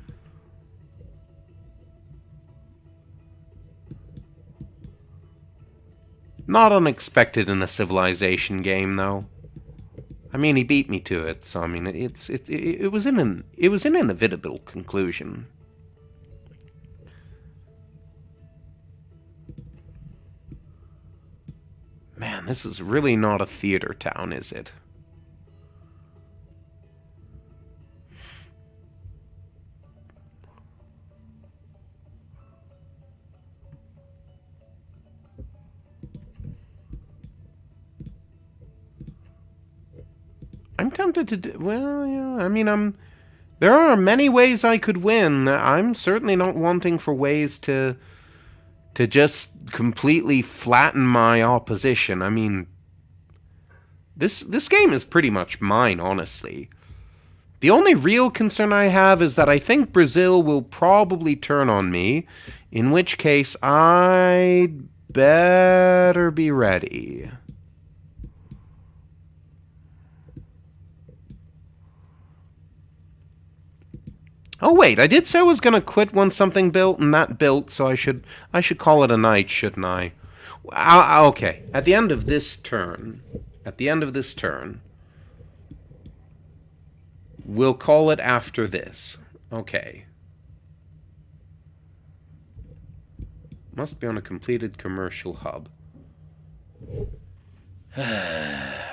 A: Not unexpected in a civilization game, though. I mean, he beat me to it, so I mean, it was an inevitable conclusion. Man, this is really not a theater town, is it? I'm tempted to do... Well, yeah, I mean, there are many ways I could win. I'm certainly not wanting for ways to just completely flatten my opposition. I mean, this game is pretty much mine, honestly. The only real concern I have is that I think Brazil will probably turn on me, in which case I'd better be ready. Oh wait, I did say I was gonna quit once something built, and that built, so I should call it a night, shouldn't I? Okay, at the end of this turn, we'll call it after this. Okay. Must be on a completed commercial hub.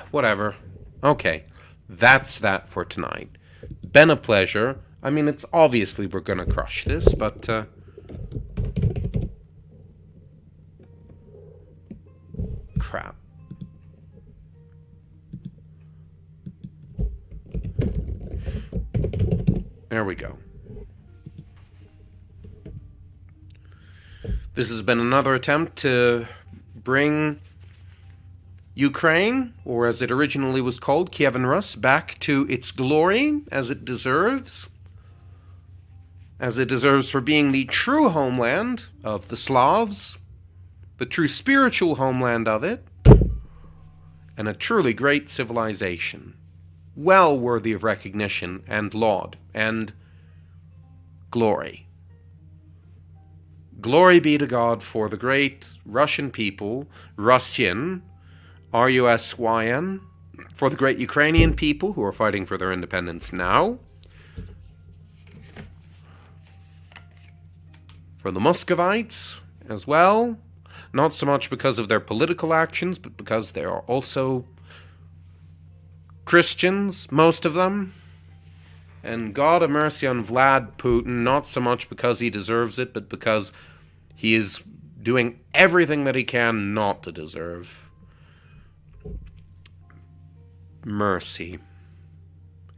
A: Whatever. Okay, that's that for tonight. Been a pleasure. I mean, it's obviously we're gonna crush this, but crap. There we go. This has been another attempt to bring Ukraine, or as it originally was called, Kievan Rus, back to its glory, as it deserves. As it deserves for being the true homeland of the Slavs, the true spiritual homeland of it, and a truly great civilization, well worthy of recognition and laud and glory. Glory be to God for the great Russian people, Russian, R-U-S-Y-N, for the great Ukrainian people who are fighting for their independence now, for the Muscovites as well, not so much because of their political actions, but because they are also Christians, most of them. And God have mercy on Vlad Putin, not so much because he deserves it, but because he is doing everything that he can not to deserve mercy.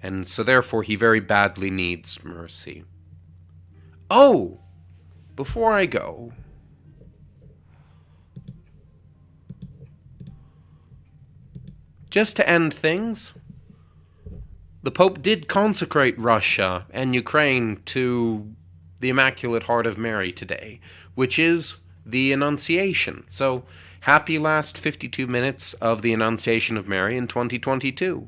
A: And so therefore he very badly needs mercy. Oh! before I go, just to end things, the Pope did consecrate Russia and Ukraine to the Immaculate Heart of Mary today, which is the Annunciation. So, happy last 52 minutes of the Annunciation of Mary in 2022.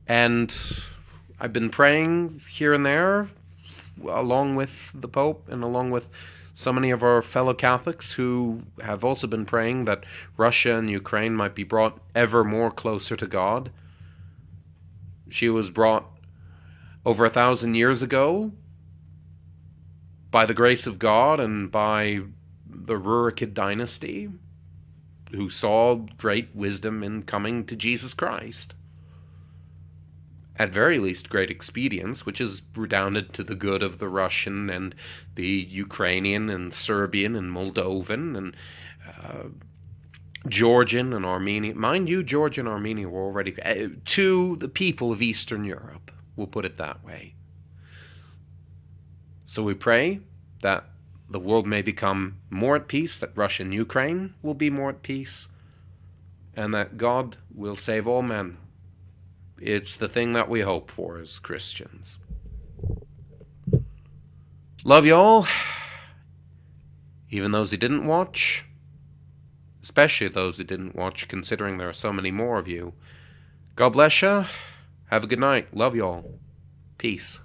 A: And I've been praying here and there, along with the Pope and along with so many of our fellow Catholics who have also been praying that Russia and Ukraine might be brought ever more closer to God. She was brought over 1,000 years ago by the grace of God and by the Rurikid dynasty, who saw great wisdom in coming to Jesus Christ. At very least, great expedience, which is redounded to the good of the Russian and the Ukrainian and Serbian and Moldovan and Georgian and Armenian. Mind you, Georgia and Armenia were already to the people of Eastern Europe. We'll put it that way. So we pray that the world may become more at peace, that Russia and Ukraine will be more at peace, and that God will save all men. It's the thing that we hope for as Christians. Love y'all. Even those who didn't watch, especially those who didn't watch, considering there are so many more of you. God bless you. Have a good night. Love y'all. Peace.